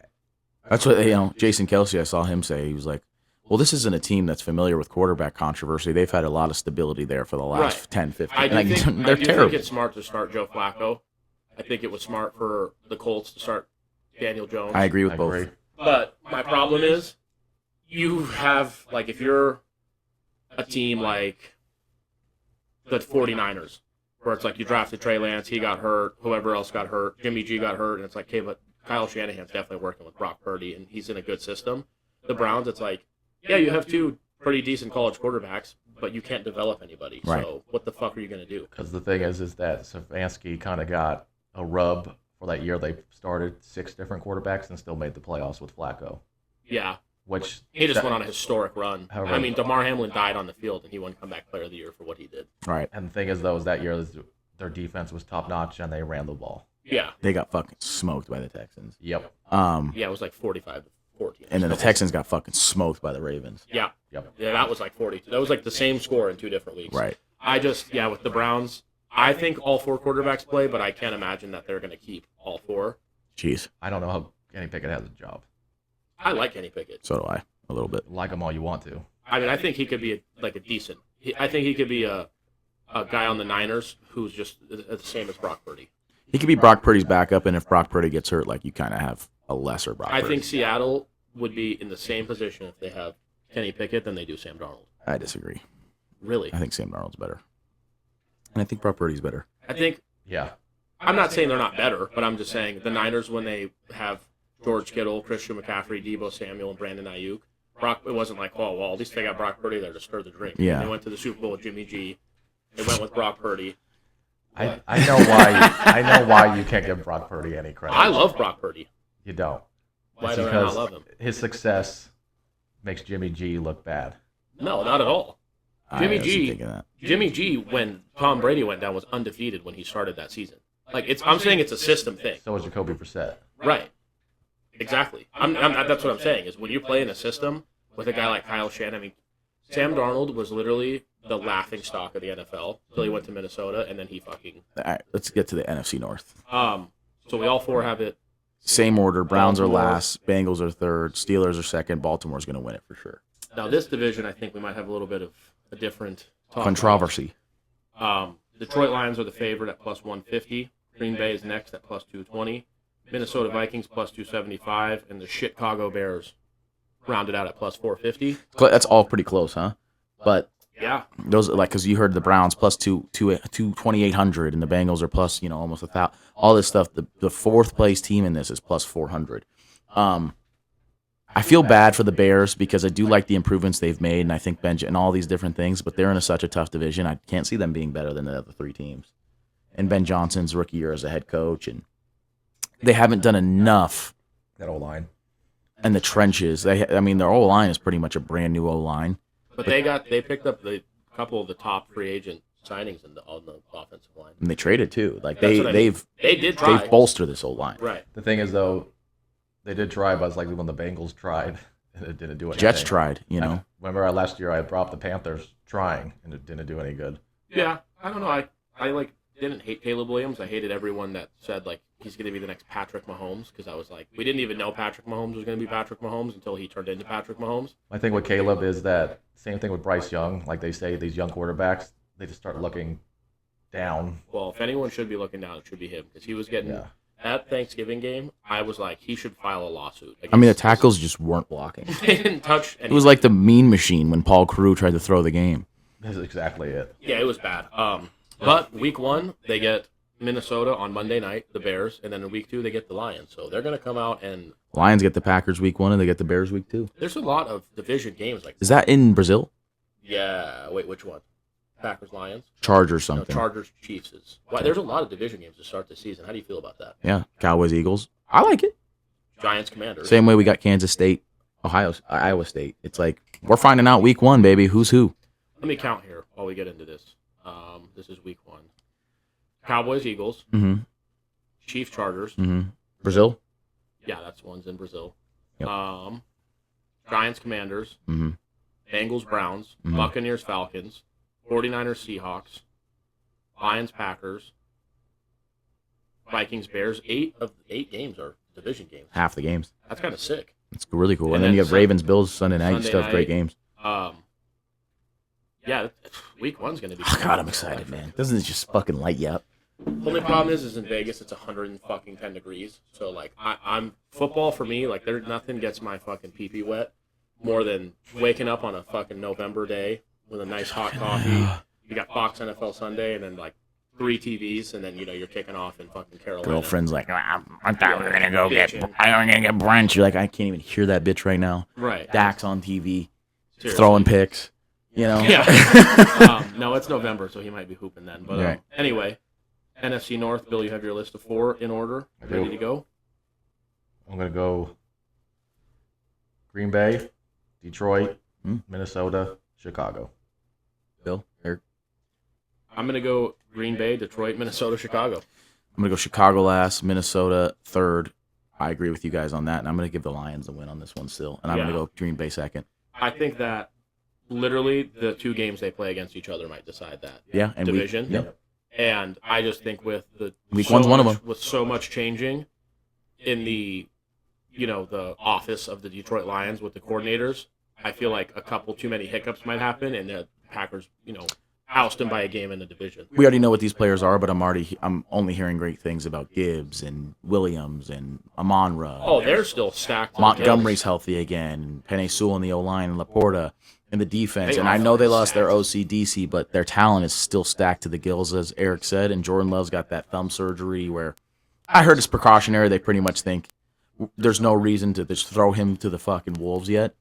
That's what, Jason Kelsey, I saw him say. He was like, well, this isn't a team that's familiar with quarterback controversy. They've had a lot of stability there for the last 10, 15.
I do
terrible.
think it's smart to start Joe Flacco. I think it was smart for the Colts to start Daniel Jones.
I agree with both.
But my problem is, you have, like, if you're a team like the 49ers, where it's like you drafted Trey Lance, he got hurt, whoever else got hurt, Jimmy G got hurt, and it's like, okay, but Kyle Shanahan's definitely working with Brock Purdy, and he's in a good system. The Browns, it's like, yeah, you have 2 pretty decent college quarterbacks, but you can't develop anybody.
Right.
So what the fuck are you going to do?
Because the thing is that Stefanski kind of got a rub for that year. They started 6 different quarterbacks and still made the playoffs with Flacco.
Yeah.
Which
he just went on a historic run.
However,
I mean, DeMar Hamlin died on the field, and he won comeback player of the year for what he did.
Right.
And the thing is, though, is that year their defense was top notch and they ran the ball.
Yeah.
They got fucking smoked by the Texans.
Yep.
Yeah, it was like 45-14.
And then the Texans got fucking smoked by the Ravens.
Yeah.
Yep.
Yeah, that was like 42. That was like the same score in 2 different weeks.
Right.
With the Browns, I think all 4 quarterbacks play, but I can't imagine that they're going to keep all 4.
Jeez.
I don't know how Kenny Pickett has a job.
I like Kenny Pickett.
So do I, a little bit.
Like him all you want to.
I mean, I think he could be I think he could be a guy on the Niners who's just the same as Brock Purdy.
He could be Brock Purdy's backup, and if Brock Purdy gets hurt, like, you kind of have a lesser Brock Purdy.
I think Seattle would be in the same position if they have Kenny Pickett than they do Sam Darnold.
I disagree.
Really?
I think Sam Darnold's better. And I think Brock Purdy's better.
I think
Yeah.
I'm not saying they're not better, but I'm just saying the Niners, when they have George Kittle, Christian McCaffrey, Deebo Samuel, and Brandon Ayuk, it wasn't like, oh, well, at least they got Brock Purdy there to stir the drink.
Yeah.
They went to the Super Bowl with Jimmy G. They went with Brock Purdy.
I know why you can't give Brock Purdy any credit.
I love Brock Purdy.
You don't.
Why
It's
do I not
because
love him?
his success makes Jimmy G look bad.
No, not at all.
I
Jimmy
wasn't
G,
thinking that.
Jimmy G, when Tom Brady went down, was undefeated when he started that season. Like I'm saying it's a system thing.
So is Jacoby Brissett.
Right. Exactly. That's what I'm saying is when you play in a system with a guy like Kyle Shanahan. I mean, Sam Darnold was literally the laughing stock of the NFL until he went to Minnesota, and then he fucking.
All right, let's get to the NFC North.
So we all four have it.
Same order. Browns are
Baltimore.
last. Bengals are third. Steelers are second. Baltimore's going to win it for sure.
Now this division, I think we might have a little bit of a different talk
Controversy.
about. Detroit Lions are the favorite at plus 150. Green Bay is next at plus 220. Minnesota Vikings plus 275, and the Chicago Bears rounded out at plus 450.
That's all pretty close, huh? But
Yeah,
those because you heard the Browns plus 2,800 and the Bengals are plus almost 1,000. All this stuff. The fourth place team in this is plus 400. I feel bad for the Bears because I do like the improvements they've made, and I think Benj and all these different things. But they're in such a tough division. I can't see them being better than the other three teams. And Ben Johnson's rookie year as a head coach, and they haven't done enough.
That O-line.
And the trenches. Their O-line is pretty much a brand new O-line.
but they picked up a couple of the top free agent signings on the offensive line.
And they traded too. Like
That's what I mean. They did try.
they've bolstered this O-line.
Right.
The thing is, though, they did try, but it's like when the Bengals tried, and it didn't do anything.
Jets tried,
Remember last year I brought the Panthers trying, and it didn't do any good.
Yeah, I don't know. I didn't hate Caleb Williams. I hated everyone that said he's going to be the next Patrick Mahomes because I was like, we didn't even know Patrick Mahomes was going to be Patrick Mahomes until he turned into Patrick Mahomes.
My thing with Caleb is that same thing with Bryce Young. Like they say, these young quarterbacks, they just start looking down.
Well, if anyone should be looking down, it should be him because he was getting at Thanksgiving game. I was like, he should file a lawsuit.
The tackles just weren't blocking.
They didn't touch anything.
It was like the mean machine when Paul Carew tried to throw the game.
That's exactly it.
Yeah, it was bad. But week 1 they get Minnesota on Monday night, the Bears, and then in week 2 they get the Lions. So they're going to come out and
Lions get the Packers week 1 and they get the Bears week 2.
there's a lot of division games like.
Is that in Brazil?
Yeah, wait, which one? Packers Lions?
Chargers
No,
something.
Chargers Chiefs is. Well, there's a lot of division games to start the season. How do you feel about that?
Yeah, Cowboys Eagles. I like it.
Giants Commanders.
Same way we got Kansas State, Iowa State. It's like we're finding out week 1, baby. Who's who?
Let me count here while we get into this. This is week 1. Cowboys Eagles.
Mm-hmm.
Chiefs Chargers.
Mm-hmm. Brazil.
Yeah, that's one's in Brazil.
Yep.
Giants Commanders.
Mm-hmm.
Bengals Browns.
Mhm.
Buccaneers Falcons. 49ers Seahawks. Lions Packers. Vikings Bears. 8 of 8 games are division games.
Half the games.
That's kind of sick.
It's really cool. And,
And
then
then
you have Ravens Bills Sunday night. You
Sunday
still have great
night.
games.
Yeah, week 1's going to be.
Oh, God, I'm excited, man. Doesn't it just fucking light you up?
Only problem is in Vegas it's 110 degrees. So I'm football for me. There's nothing gets my fucking pee-pee wet more than waking up on a fucking November day with a nice hot coffee. You got Fox NFL Sunday and then 3 TVs and then you're kicking off in fucking Carolina.
Girlfriend's like, I thought we were gonna go get brunch. You're like, I can't even hear that bitch right now.
Right.
Dak's on TV,
Seriously.
throwing picks.
Yeah. No, it's November, so he might be hooping then. But
Right.
Anyway, NFC North. Bill, you have your list of 4 in order,
I do.
ready to go.
I'm going to go Green Bay, Detroit, Minnesota, Chicago.
Bill, Eric.
I'm gonna go Green Bay, Detroit, Minnesota, Chicago.
I'm gonna go Chicago last, Minnesota third. I agree with you guys on that, and I'm gonna give the Lions the win on this one still, and I'm gonna
Yeah.
go Green Bay second.
I think that literally the 2 games they play against each other might decide that
Yeah, and
division.
Yep.
And I just think with the
Week one's one of them.
with so much changing in the the office of the Detroit Lions with the coordinators, I feel like a couple too many hiccups might happen, and the Packers oust them by a game in the division.
We already know what these players are, but I'm only hearing great things about Gibbs and Williams and Amon-Ra.
Oh, they're still stacked. to the
Montgomery's
gills.
healthy again. Penei Sewell in the O-line and Laporta. And the defense,
They
and I know they
offense
lost their
stacked.
OCDC, but their talent is still stacked to the gills, as Eric said. And Jordan Love's got that thumb surgery where I heard it's precautionary. They pretty much think there's no reason to just throw him to the fucking wolves yet,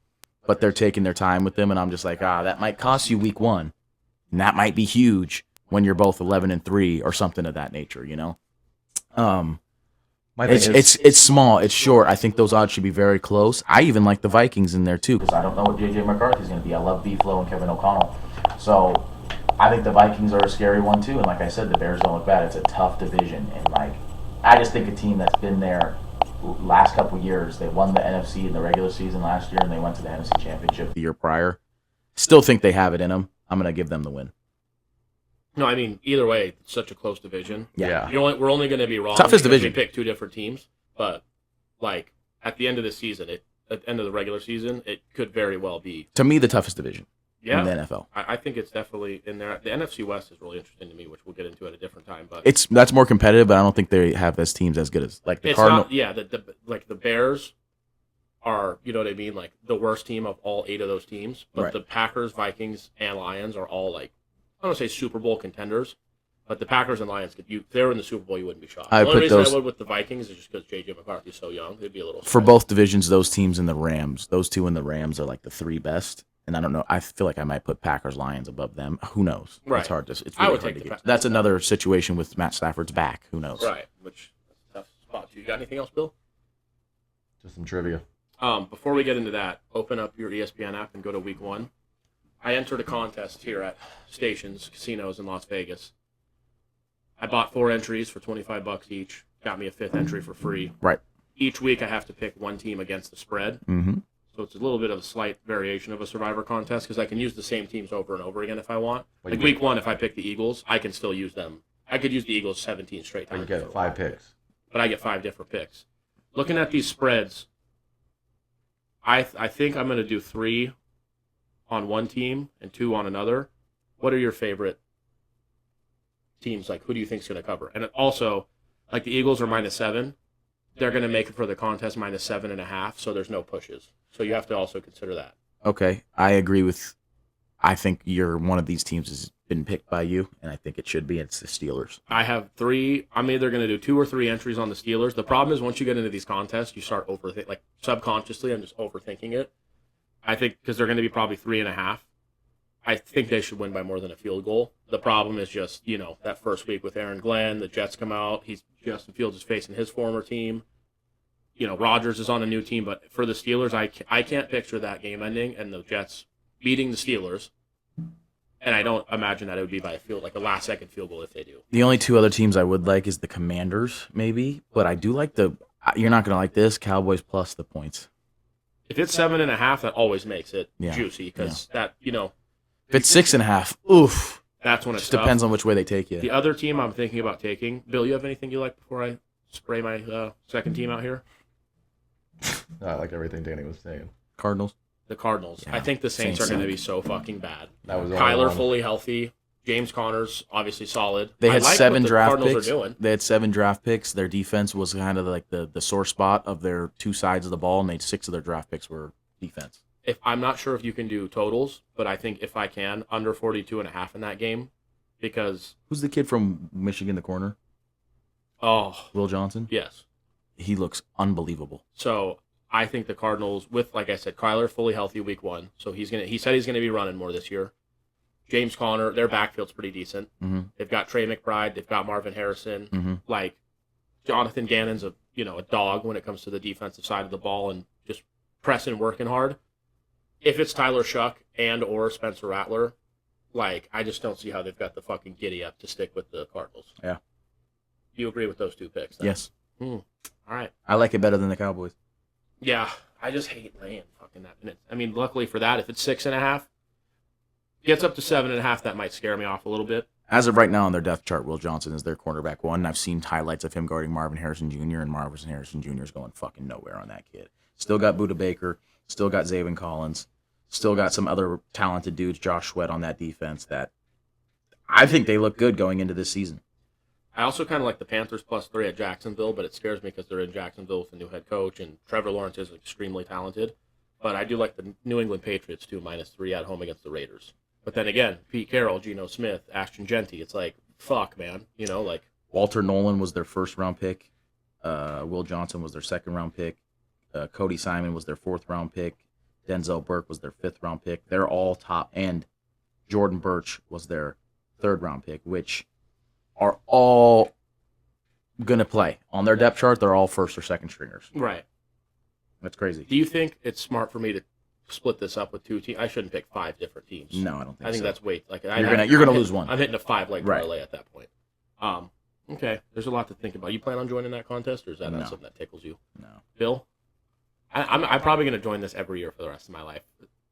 but they're taking their time with him. And I'm just like, that might cost you week 1, and that might be huge when you're both 11-3 or something of that nature.
My thing is,
It's small, it's short. I think those odds should be very close. I even like the Vikings in there too because I don't know what JJ McCarthy's going to be. I love B-Flow and Kevin O'Connell, so I think the Vikings are a scary one too. And like I said, the Bears don't look bad. It's a tough division, and I just think a team that's been there last couple of years. They won the NFC in the regular season last year, and they went to the NFC Championship the year prior. Still think they have it in them. I'm going to give them the win.
No, I mean, either way, it's such a close division.
yeah.
We're only going to be wrong.
Toughest
because
division.
We picked 2 different teams, but at the end of the season, at the end of the regular season, it could very well be.
To me, the toughest division
Yeah,
in the NFL.
I think it's definitely in there. The NFC West is really interesting to me, which we'll get into at a different time. But
That's more competitive, but I don't think they have as teams as good as the
it's
Cardinals.
not. Yeah, the Bears are, you know what I mean, like the worst team of all 8 of those teams. But
Right.
the Packers, Vikings, and Lions are all I don't want to say Super Bowl contenders. But the Packers and Lions, if they were in the Super Bowl, you wouldn't be shocked.
I
The only
put
reason
those-
I would with the Vikings is just because J.J. McCarthy's so young. They'd be a little
For
surprised.
both divisions, those teams and the Rams, those 2 in the Rams are like the 3 best. And I don't know. I feel like I might put Packers, Lions above them. Who knows?
Right.
It's hard to. It's
I
really
would
hard
take
to
the
get. That's another situation with Matt Stafford's back. Who knows?
Right, which that's a tough spot. You got anything else, Bill?
Just some trivia.
Before we get into that, open up your ESPN app and go to week 1. I entered a contest here at Stations Casinos in Las Vegas. I bought 4 entries for $25 each. Got me a 5th entry for free.
Right.
Each week I have to pick one team against the spread.
Mm-hmm.
So it's a little bit of a slight variation of a Survivor contest because I can use the same teams over and over again if I want.
But
Like
you
week 1, if I pick the Eagles, I can still use them. I could use the Eagles 17 straight
You
times.
get 5 picks.
But I get 5 different picks. Looking at these spreads, I think I'm going to do 3 on one team and 2 on another. What are your favorite teams? Like, who do you think is going to cover? And also, like the Eagles are -7. They're going to make it for the contest -7.5, so there's no pushes. So you have to also consider that.
Okay, I agree with. I think one of these teams has been picked by you, and I think it should be. It's the Steelers.
I have 3. I'm either going to do 2 or 3 entries on the Steelers. The problem is once you get into these contests, you start overthinking. Like subconsciously, I'm just overthinking it. I think because they're going to be probably 3.5. I think they should win by more than a field goal. The problem is just, that first week with Aaron Glenn, the Jets come out. Justin Fields is facing his former team. Rodgers is on a new team. But for the Steelers, I can't picture that game ending and the Jets beating the Steelers. And I don't imagine that it would be by a last-second field goal if they do.
The only 2 other teams I would like is the Commanders, maybe. But I do like you're not going to like this, Cowboys plus the points.
If it's 7.5, that always makes it
Yeah.
juicy because
If it's 6.5, oof.
that's when it's
Just depends on which way they take you.
The other team I'm thinking about taking, Bill, you have anything you like before I spray my second team out here?
No, I like everything Danny was saying.
Cardinals.
The Cardinals.
Yeah,
I think the Saints
Saints
are going to
suck.
be so fucking bad.
That was the only
Kyler
one.
fully healthy. James Conner's obviously solid.
They
I
had
like
7
what the
draft
Cardinals
picks.
are doing.
They had 7 draft picks. Their defense was kind of like the sore spot of their 2 sides of the ball, and 6 of their draft picks were defense.
I'm not sure if you can do totals, but I think if I can, under 42.5 in that game, because
Who's the kid from Michigan, the corner? Will Johnson?
Yes.
He looks unbelievable.
So I think the Cardinals, with, like I said, Kyler fully healthy week 1, so he said he's going to be running more this year. James Conner, their backfield's pretty decent.
Mm-hmm.
They've got Trey McBride, they've got Marvin Harrison.
Mm-hmm.
Like Jonathan Gannon's a dog when it comes to the defensive side of the ball and just pressing, working hard. If it's Tyler Shuck and or Spencer Rattler, I just don't see how they've got the fucking giddy up to stick with the Cardinals.
Yeah.
You agree with those 2 picks? Then?
Yes.
All right.
I like it better than the Cowboys.
Yeah, I just hate laying fucking that. And I mean, luckily for that, if it's 6.5, gets up to 7.5, that might scare me off a little bit.
As of right now on their depth chart, Will Johnson is their cornerback 1. I've seen highlights of him guarding Marvin Harrison Jr., and Marvin Harrison Jr. is going fucking nowhere on that kid. Still got Budda Baker, still got Zaven Collins, still got some other talented dudes, Josh Sweat on that defense that I think they look good going into this season.
I also kind of like the Panthers +3 at Jacksonville, but it scares me because they're in Jacksonville with a new head coach, and Trevor Lawrence is extremely talented. But I do like the New England Patriots too, -3 at home against the Raiders. But then again, Pete Carroll, Geno Smith, Ashton Genty. It's like, fuck, man. You know, like.
Walter Nolan was their first-round pick. Will Johnson was their second-round pick. Cody Simon was their fourth-round pick. Denzel Burke was their fifth-round pick. They're all top. And Jordan Birch was their third-round pick, which are all going to play. On their depth chart, they're all first or second stringers.
Right.
That's crazy.
Do you think it's smart for me to split this up with 2 teams? I shouldn't pick 5 different teams.
No, I don't think so.
I think that's way like
you're gonna lose one.
I'm hitting a 5-leg
Right.
parlay at that point. Okay. There's a lot to think about. You plan on joining that contest, or is that
No.
not something that tickles you?
No.
Bill, I'm probably gonna join this every year for the rest of my life.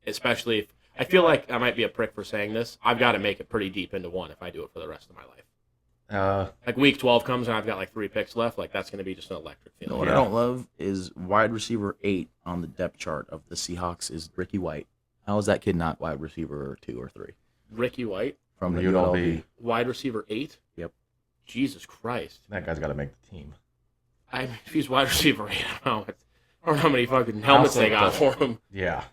Especially if I feel like I might be a prick for saying this. I've got to make it pretty deep into one if I do it for the rest of my life. Like week 12 comes and I've got like 3 picks left. Like that's gonna be just an electric
You
feeling.
know what I don't love is wide receiver 8 on the depth chart of the Seahawks is Ricky White. How is that kid not wide receiver 2 or 3?
Ricky White,
From the
UNLV.
wide receiver 8.
Yep.
Jesus Christ.
That guy's got to make the team.
If he's wide receiver 8, I don't know how many fucking helmets they got for him.
Yeah.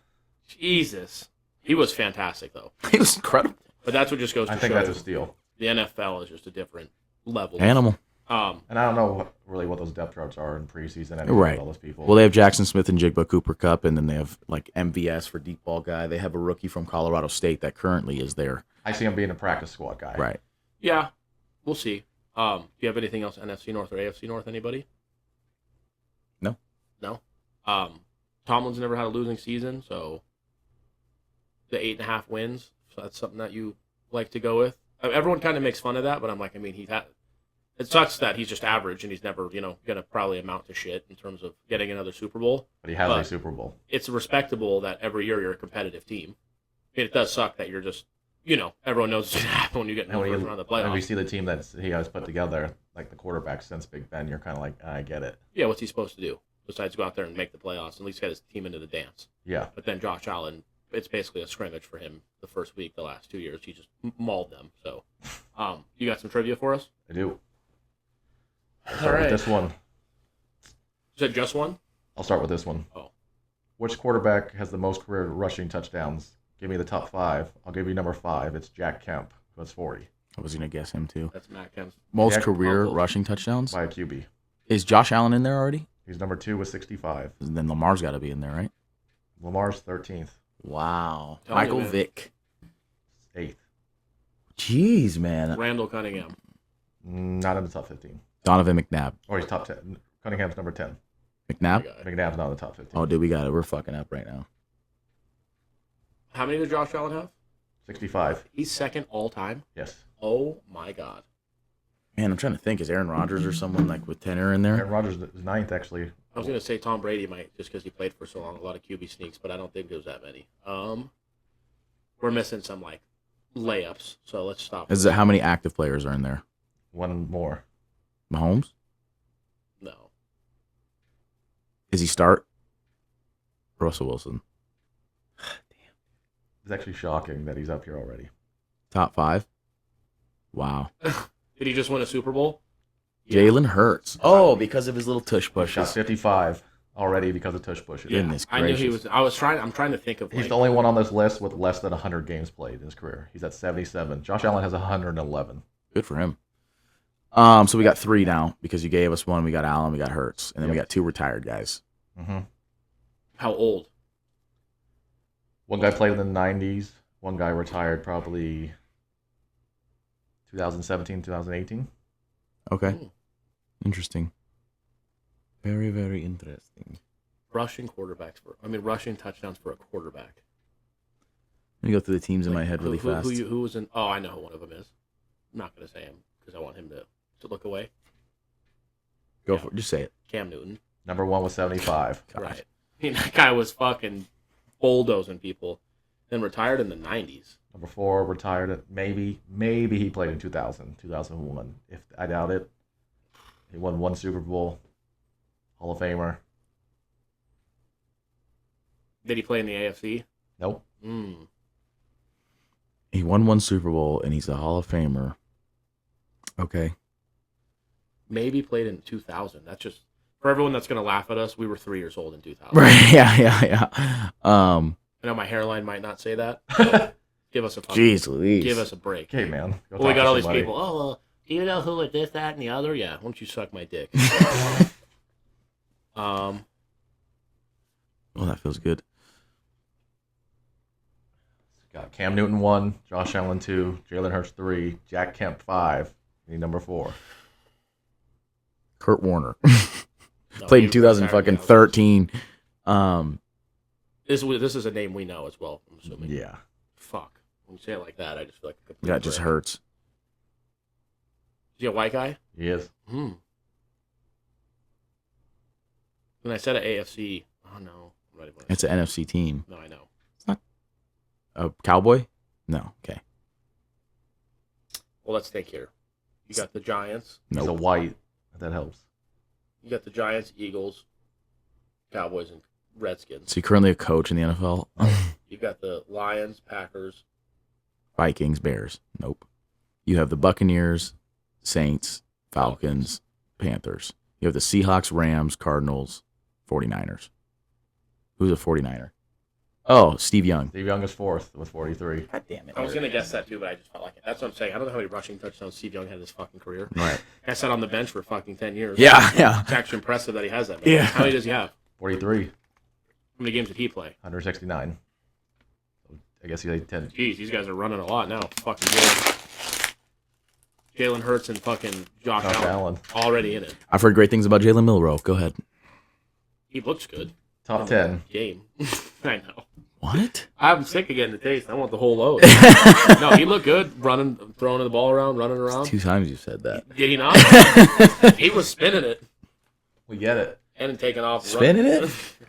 Jesus. He was fantastic, though.
He was incredible.
But that's what just goes to
I think
show
that's a steal.
the NFL is just a different level.
Animal.
And I don't know what those depth charts are in preseason. And
Right.
all those people.
Well, they have Jackson Smith and Jigba Cooper Cup, and then they have like MVS for deep ball guy. They have a rookie from Colorado State that currently is there.
I see him being a practice squad guy.
Right.
Yeah, we'll see. Do you have anything else, NFC North or AFC North, anybody?
No.
No? Tomlin's never had a losing season, so the 8.5 wins, so that's something that you like to go with. Everyone kind of makes fun of that, but I'm like, I mean, it sucks that he's just average and he's never, going to probably amount to shit in terms of getting another Super Bowl.
But he has a Super Bowl.
It's respectable that every year you're a competitive team. I mean, it does suck that you're just, everyone knows what's going to happen when you get in the first round of the
And we
playoffs.
see the team that he has put together, like the quarterback since Big Ben, you're kind of like, I get it.
Yeah, what's he supposed to do besides go out there and make the playoffs, at least get his team into the dance?
Yeah.
But then Josh Allen, it's basically a scrimmage for him the first week, the last 2 years. He just mauled them. So, you got some trivia for us?
I do. I'll
All
start
right.
with this one.
Is it just one?
I'll start with this one.
Oh.
Which quarterback has the most career rushing touchdowns? Give me the top 5. I'll give you number 5. It's Jack Kemp, who has 40
I was going to guess him too.
That's Matt Kemp's.
Most
Yeah,
career
Uncle.
rushing touchdowns.
by a QB.
Is Josh Allen in there already?
He's number 2 with 65.
Then Lamar's got to be in there, right?
Lamar's 13th,
Wow.
Tell me,
Michael
man.
Vick.
8th.
Jeez, man.
Randall Cunningham.
Not in the top 15.
Donovan McNabb.
Or he's top 10. Cunningham's number 10.
McNabb?
Guy.
McNabb's not in the top 15.
Oh, dude, we got it. We're fucking up right now.
How many did Josh Allen have?
65.
He's second all time.
Yes.
Oh, my God.
Man, I'm trying to think. Is Aaron Rodgers or someone like with tenor in there?
Aaron Rodgers is 9th, actually.
I was going to say Tom Brady might, just because he played for so long, a lot of QB sneaks, but I don't think there's that many. We're missing some, like, layups, so let's stop.
Is it how many active players are in there?
One more.
Mahomes?
No.
Is he start? Russell Wilson.
It's actually shocking that he's up here already.
Top 5? Wow.
Did he just win a Super Bowl?
Jalen Hurts. Oh, because of his little tush
Shot
pushes.
55 already because of tush pushes.
Yeah. Goodness
I knew he
gracious.
was. I'm trying to think of.
He's
like,
the only one on this list with less than 100 games played in his career. He's at 77. Josh Allen has 111.
Good for him. So we got 3 now because you gave us one. We got Allen, we got Hurts, and then we
Yep.
got 2 retired guys.
Mm-hmm.
How old?
One guy played in the 90s. One guy retired probably 2017, 2018.
Okay.
Hmm.
Interesting. Very, very interesting.
Rushing touchdowns for a quarterback.
Let me go through the teams in my head really fast.
Who was in? Oh, I know who one of them is. I'm not going to say him because I want him to look away.
Go for it. Just say it.
Cam Newton.
Number 1 was 75.
Gosh.
Right. I mean, that guy was fucking bulldozing people. Then retired in the 90s.
Number 4 retired at maybe he played in 2000, 2001. If I doubt it. He won 1 Super Bowl. Hall of Famer.
Did he play in the AFC?
Nope.
He won 1 Super Bowl, and he's a Hall of Famer. Okay.
Maybe played in 2000. That's just For everyone that's going to laugh at us, we were 3 years old in 2000.
Right? Yeah.
I know my hairline might not say that. But give us a
Jeez Louise.
Give us a break.
Okay, man.
Well, we got all these people. Oh, well, do you know who is this, that, and the other? Yeah. Why don't you suck my dick?
Oh, that feels good.
Got Cam Newton 1, Josh Allen 2, Jalen Hurts 3, Jack Kemp 5. Need number 4.
Kurt Warner.
No,
Played
he
in 2013.
This is a name we know as well, I'm assuming.
Yeah.
Fuck. When you say it like that, I just feel like a complete
That just
prick.
hurts.
Is he a white guy?
He is.
When I said an AFC, oh no. I'm not even gonna
It's
say
an
it.
NFC team.
No, I know.
A Cowboy? No. Okay.
Well, let's think here. You got the Giants.
He's a
Nope.
white. That helps.
You got the Giants, Eagles, Cowboys, and Redskins.
So you're currently a coach in the NFL?
You got the Lions, Packers.
Vikings, Bears. Nope. You have the Buccaneers, Saints, Falcons, Panthers. You have the Seahawks, Rams, Cardinals, 49ers. Who's a 49er? Oh, Steve Young.
Steve Young is 4th with 43.
God damn it.
I was going to guess that too, but I just felt like it. That's what I'm saying. I don't know how many rushing touchdowns Steve Young had in his fucking career.
Right.
I sat on the bench for fucking 10 years.
Yeah.
It's actually impressive that he has that. Man.
Yeah.
How many does he have?
43.
How many games did he play?
169. So I guess he had 10.
Jeez, these guys are running a lot now. Fucking good. Jalen Hurts and fucking Josh Allen already in it.
I've heard great things about Jalen Milroe. Go ahead.
He looks good.
Top 10.
Game. I know.
What?
I'm sick of getting the taste. I want the whole load. No, he looked good. Running, throwing the ball around, running around.
2 times you said that.
Did he not? He was spinning it
We get it.
and taking off.
Spinning it?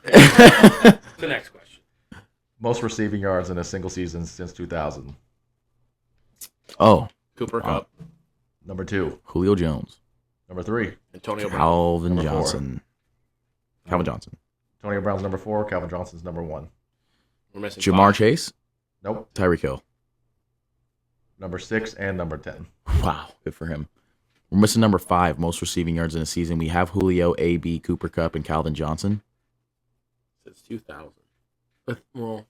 The next question.
Most receiving yards in a single season since 2000.
Oh,
Cooper
Wow.
Kupp,
Number 2.
Julio Jones.
Number 3.
Antonio Brown.
Calvin
Number 4.
Johnson. Calvin Johnson.
Antonio Brown's number 4. Calvin Johnson's number 1.
We're missing
Jamar
5.
Chase.
Nope.
Tyreek Hill.
Number 6 and number 10.
Wow, good for him. We're missing number 5, most receiving yards in a season. We have Julio, AB, Cooper Kupp, and Calvin Johnson.
Since 2000. But, well,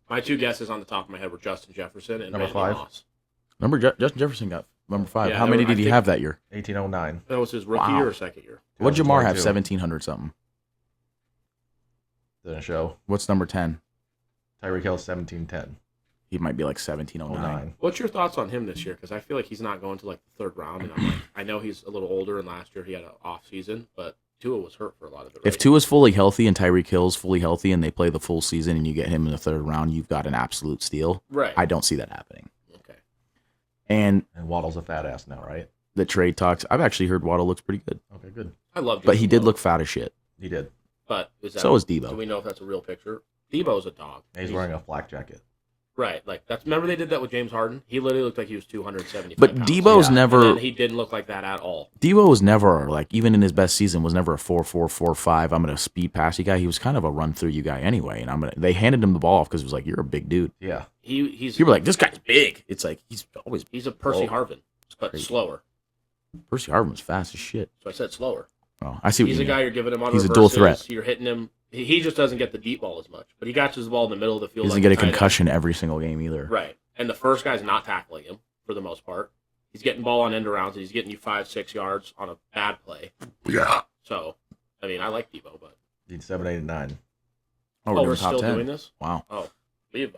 my 2 guesses on the top of my head were Justin Jefferson and
Number
Randy
5.
Moss.
Remember, Justin Jefferson got number 5.
Yeah,
How many
I
did he
think-
have that year?
1809.
That was his rookie
Wow.
year or second year?
What Jamar have?
2022.
1,700 something.
Didn't show.
What's number 10?
Tyreek Hill 1710.
He might be like 1,709.
09.
What's your thoughts on him this year? Because I feel like he's not going to like the 3rd round, and I'm like, I know he's a little older, and last year he had an off season, but Tua was hurt for a lot of it.
If
right?
Tua's fully healthy and Tyreek Hill's fully healthy and they play the full season and you get him in the 3rd round, you've got an absolute steal.
Right.
I don't see that happening.
Okay.
And
And Waddle's a fat ass now, right?
the trade talks, I've actually heard Waddle looks pretty good.
Okay, good.
I love
But he did
Debo.
look fat as shit.
He did.
But is that,
So is
do
Debo.
we know if that's a real picture? Debo's a dog.
He's wearing a flak jacket.
Right. Like that's. Remember they did that with James Harden. He literally looked like he was 275
But
pounds.
Debo's
Yeah.
never
And then he didn't look like that at all.
Debo was never like, even in his best season, was never a 4.4, 4.5. I'm gonna speed pass you guy. He was kind of a run through you guy anyway. And they handed him the ball off because it was like, you're a big dude.
Yeah.
He's
People were like, this guy's big. It's like he's always
he's a Percy
Whoa.
Harvin, but
Crazy.
slower.
Percy Harvin was fast as shit.
So I said slower.
Oh, I see what
He's
you
a
mean.
guy you're giving him on
He's a
reverses,
dual threat.
You're hitting him. He just doesn't get the deep ball as much, but he catches the ball in the middle of the
He
field.
doesn't
like
get a
tight end.
concussion every single game either.
Right. And the first guy's not tackling him for the most part. He's getting ball on end arounds, and he's getting you 5-6 yards on a bad play.
Yeah.
So, I mean, I like Debo, but
Need 7, 8, and 9.
Oh,
we're
doing top
still
10.
doing this.
Wow.
Oh,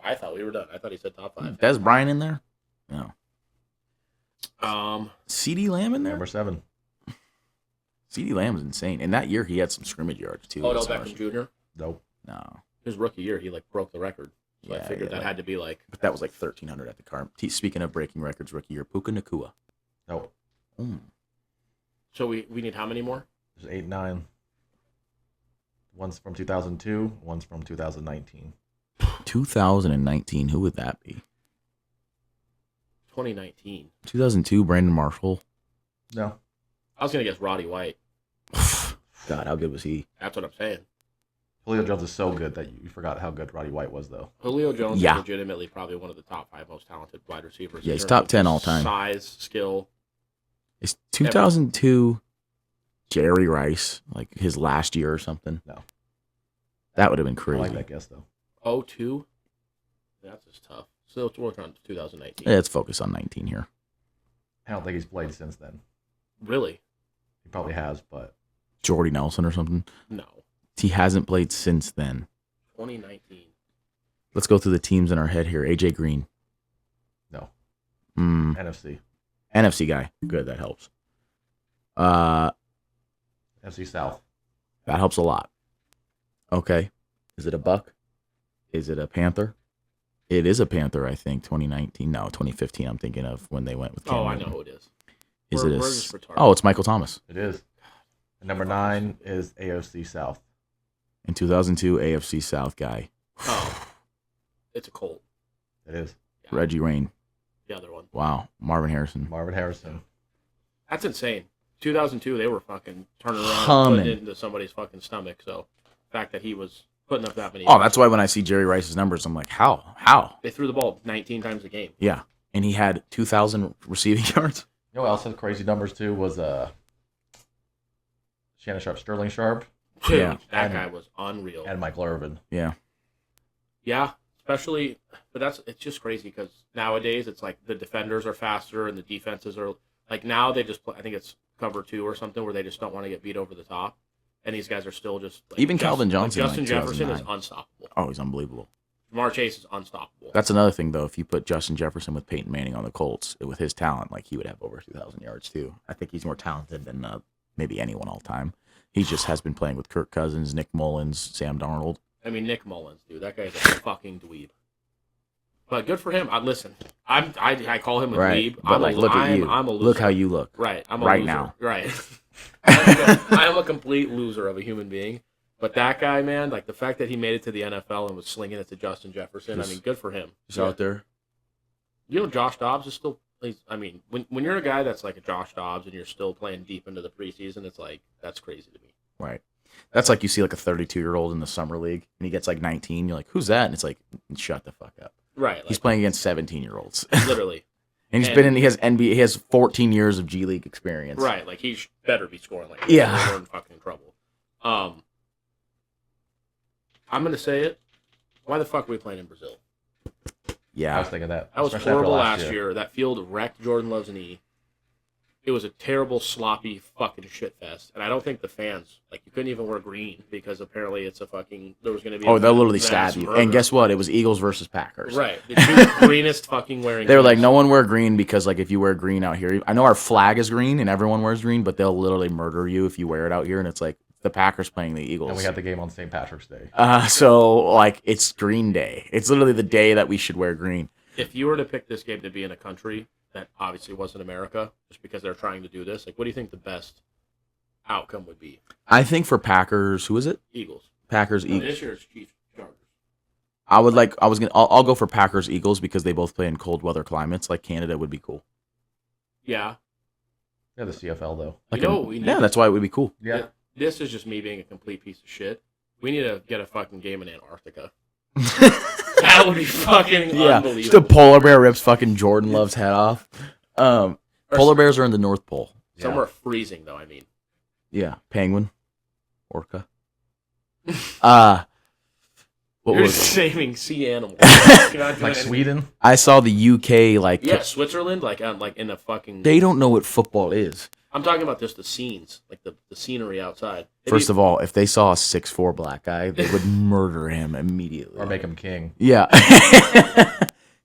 I thought we were done. I thought he said top 5.
Des Bryant in there? No.
Um,
CeeDee Lamb in there?
Number 7.
CeeDee Lamb's insane. And that year he had some scrimmage yards too.
Odell
That's
Beckham Jr.
Nope.
No.
His rookie year, he like broke the record. So I
Yeah,
figured
yeah.
that had to be like.
But that was like 1,300 at the car. Speaking of breaking records, rookie year, Puka Nakua.
Nope.
So we need how many more?
There's 8, 9. One's from 2002. One's from 2019.
2019, who would that be?
2019.
2002, Brandon Marshall.
No.
I was gonna guess Roddy White.
God, how good was he?
That's what I'm saying.
Julio Jones is so good that you forgot how good Roddy White was, though.
Julio Jones
Yeah.
is legitimately probably one of the top 5 most talented wide receivers.
Yeah,
in
he's
terms
top
of
10 all time.
Size, skill.
It's 2002. Jerry Rice, like his last year or something.
No.
That would have been
I
crazy.
like that guess though.
02? That's just tough. Still, it's working on 2019.
Yeah, let's focus on 19 here.
I don't think he's played since then.
Really?
He probably has, but
Jordy Nelson or something.
No.
He hasn't played since then.
2019.
Let's go through the teams in our head here. AJ Green.
no.
Mm,
NFC.
NFC guy. Good, that helps.
NFC South.
That helps a lot. Okay. Is it a Buck? Is it a Panther? It is a Panther, I think. 2019. No, 2015. I'm thinking of when they went with Cam
Oh, I
Newton.
know who it is.
Is
We're
it a?
just retarded.
Oh, it's Michael Thomas.
It is. And number 9 is AFC South.
In 2002, AFC South guy.
Oh. It's a Colt.
It is.
Yeah,
Reggie Rain.
the other one.
Wow. Marvin Harrison.
Marvin Harrison.
That's insane. 2002, they were fucking turning around
Humming.
and putting it into somebody's fucking stomach. So, the fact that he was putting up that many.
Oh, that's why when I see Jerry Rice's numbers, I'm like, how? How?
They threw the ball 19 times a game.
Yeah. And he had 2,000 receiving yards.
You know what else had crazy numbers too was Shannon Sharp, Sterling Sharp,
Dude,
Yeah.
that
And-
guy was unreal.
and Michael Irvin.
Yeah.
Yeah, especially, but it's just crazy because nowadays it's like the defenders are faster and the defenses are like now they just play, I think it's cover 2 or something where they just don't want to get beat over the top, and these guys are still just like,
Even Calvin Johnson,
Justin
like,
Jefferson is
2009.
unstoppable.
Oh, he's unbelievable.
Jamar Chase is unstoppable.
That's another thing, though. If you put Justin Jefferson with Peyton Manning on the Colts, with his talent, like he would have over 2,000 yards too. I think he's more talented than maybe anyone all time. He just has been playing with Kirk Cousins, Nick Mullins, Sam Darnold.
I mean, Nick Mullins, dude, that guy's a fucking dweeb. But good for him. I call him a
Right,
dweeb.
but like, look at you.
I'm a loser.
Look how you look.
Right, I'm a
right
loser.
now.
Right. I am a complete loser of a human being. But that guy, man, like the fact that he made it to the NFL and was slinging it to Justin Jefferson,
Just-
I mean, good for him.
Just out there.
You know, Josh Dobbs is still. I mean, when you're a guy that's like a Josh Dobbs and you're still playing deep into the preseason, it's like that's crazy to me.
Right. That's like you see like a 32-year-old in the summer league and he gets like 19. You're like, who's that? And it's like, shut the fuck up.
Right. Like,
He's playing against 17-year-olds.
literally.
And he's been in. He has NBA. He has 14 years of G League experience.
Right. Like he better be scoring like
Yeah.
We're in fucking trouble. I'm gonna say it. Why the fuck are we playing in Brazil?
I
Yeah.
was thinking that.
That was
especially after
horrible last year. That field wrecked Jordan Love's knee. It was a terrible, sloppy fucking shit fest. And I don't think the fans, like, you couldn't even wear green because apparently it's a fucking, there was going to be
Oh,
a
they'll literally
mass
stab you.
murder.
And guess what? It was Eagles versus Packers.
Right. The two greenest fucking wearing
They were like,
teams.
no one wear green because, like, if you wear green out here, I know our flag is green and everyone wears green, but they'll literally murder you if you wear it out here. And it's like the Packers playing the Eagles.
And we had the game on St. Patrick's Day.
So, like, it's Green Day. It's literally the day that we should wear green.
If you were to pick this game to be in a country that obviously wasn't America, just because they're trying to do this, like, what do you think the best outcome would be?
I think for Packers, who is it?
Eagles.
Packers,
No,
Eagles.
this year's Chiefs, Chargers.
I'll go for Packers, Eagles because they both play in cold weather climates. Like, Canada would be cool.
Yeah.
Yeah, the CFL though.
Like
You know what we need?
yeah, that's why it would be cool.
Yeah.
This is just me being a complete piece of shit. We need to get a fucking game in Antarctica. That would be fucking
Yeah, just a
unbelievable.
polar bear rips fucking Jordan Love's head off. Polar bears are in the North Pole.
Somewhere freezing, though, I mean.
Yeah, penguin, orca. What
You're
was
just naming sea animals. You're not doing
Like
anything.
Sweden.
I saw the UK like
Yeah, Switzerland, like in a fucking...
they don't know what football is.
I'm talking about just the scenes, like the scenery outside.
First of all, if they saw a 6'4" black guy, they would murder him immediately.
Or make him king.
Yeah.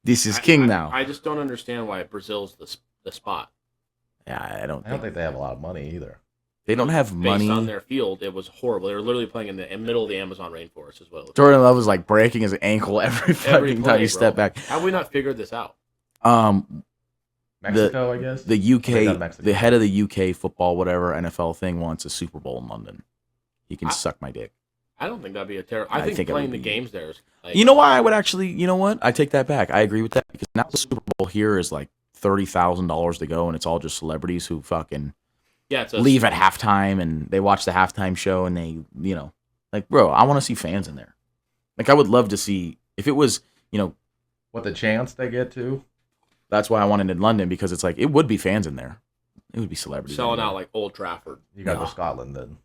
This is king now.
I just don't understand why Brazil's the spot.
Yeah, I don't
I don't think they have a lot of money either.
they don't have money.
Based on their field, it was horrible. They were literally playing in the middle of the Amazon rainforest as well.
Jordan Love was like breaking his ankle every fucking time he stepped back.
How have we not figured this out?
Mexico, I guess.
The
They got
UK,
Mexico.
the head of the UK football, whatever NFL thing, wants a Super Bowl in London. He can suck my dick.
I don't think that'd be a terrible. I
I
think
think it
playing
would
the
be-
games there is. Like,
You know why I would actually? You know what? I take that back. I agree with that because now the Super Bowl here is like $30,000 to go, and it's all just celebrities who fucking
yeah, it's a,
leave at halftime and they watch the halftime show and they, you know, like, bro, I want to see fans in there. Like, I would love to see if it was, you know,
What the chance they get to?
that's why I wanted in London because it's like it would be fans in there. It would be celebrities.
selling
anyway.
out like Old Trafford.
You got to
No.
go Scotland then.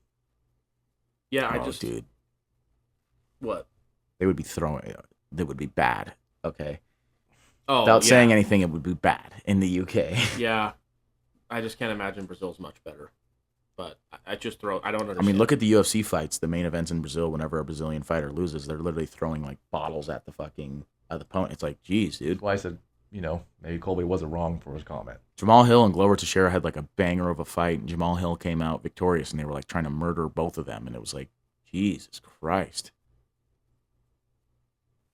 Yeah,
Oh, dude,
what?
they would be throwing. They would be bad. Okay.
Oh,
Without
yeah.
saying anything, it would be bad in the UK.
Yeah, I just can't imagine Brazil's much better. But I just throw. I don't understand.
I mean, look at the UFC fights, the main events in Brazil. Whenever a Brazilian fighter loses, they're literally throwing like bottles at the opponent. It's like, geez, dude.
That's why I said, maybe Colby wasn't wrong for his comment.
Jamal Hill and Glover Teixeira had like a banger of a fight, and Jamal Hill came out victorious, and they were like trying to murder both of them, and it was like, Jesus Christ.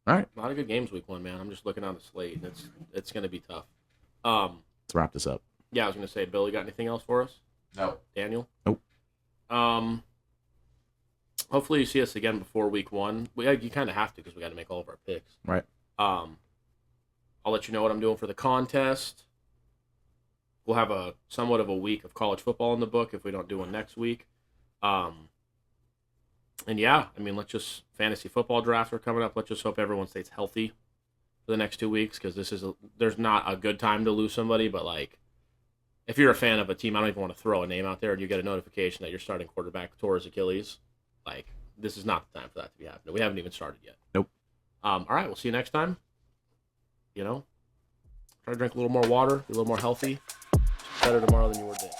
All right,
a lot of good games week 1, man. I'm just looking on the slate, and it's going to be tough.
let's wrap this up.
Yeah, I was going to say, Bill, you got anything else for us?
No.
Daniel?
Nope.
Hopefully you see us again before week 1. You kind of have to because we got to make all of our picks.
Right.
I'll let you know what I'm doing for the contest. We'll have a somewhat of a week of college football in the book if we don't do one next week. And yeah, I mean, fantasy football drafts are coming up. Let's just hope everyone stays healthy for the next 2 weeks because there's not a good time to lose somebody, but like, if you're a fan of a team, I don't even want to throw a name out there, and you get a notification that your starting quarterback tore his Achilles, like, this is not the time for that to be happening. We haven't even started yet.
Nope.
All right, we'll see you next time. Try to drink a little more water, be a little more healthy. Better tomorrow than you were today.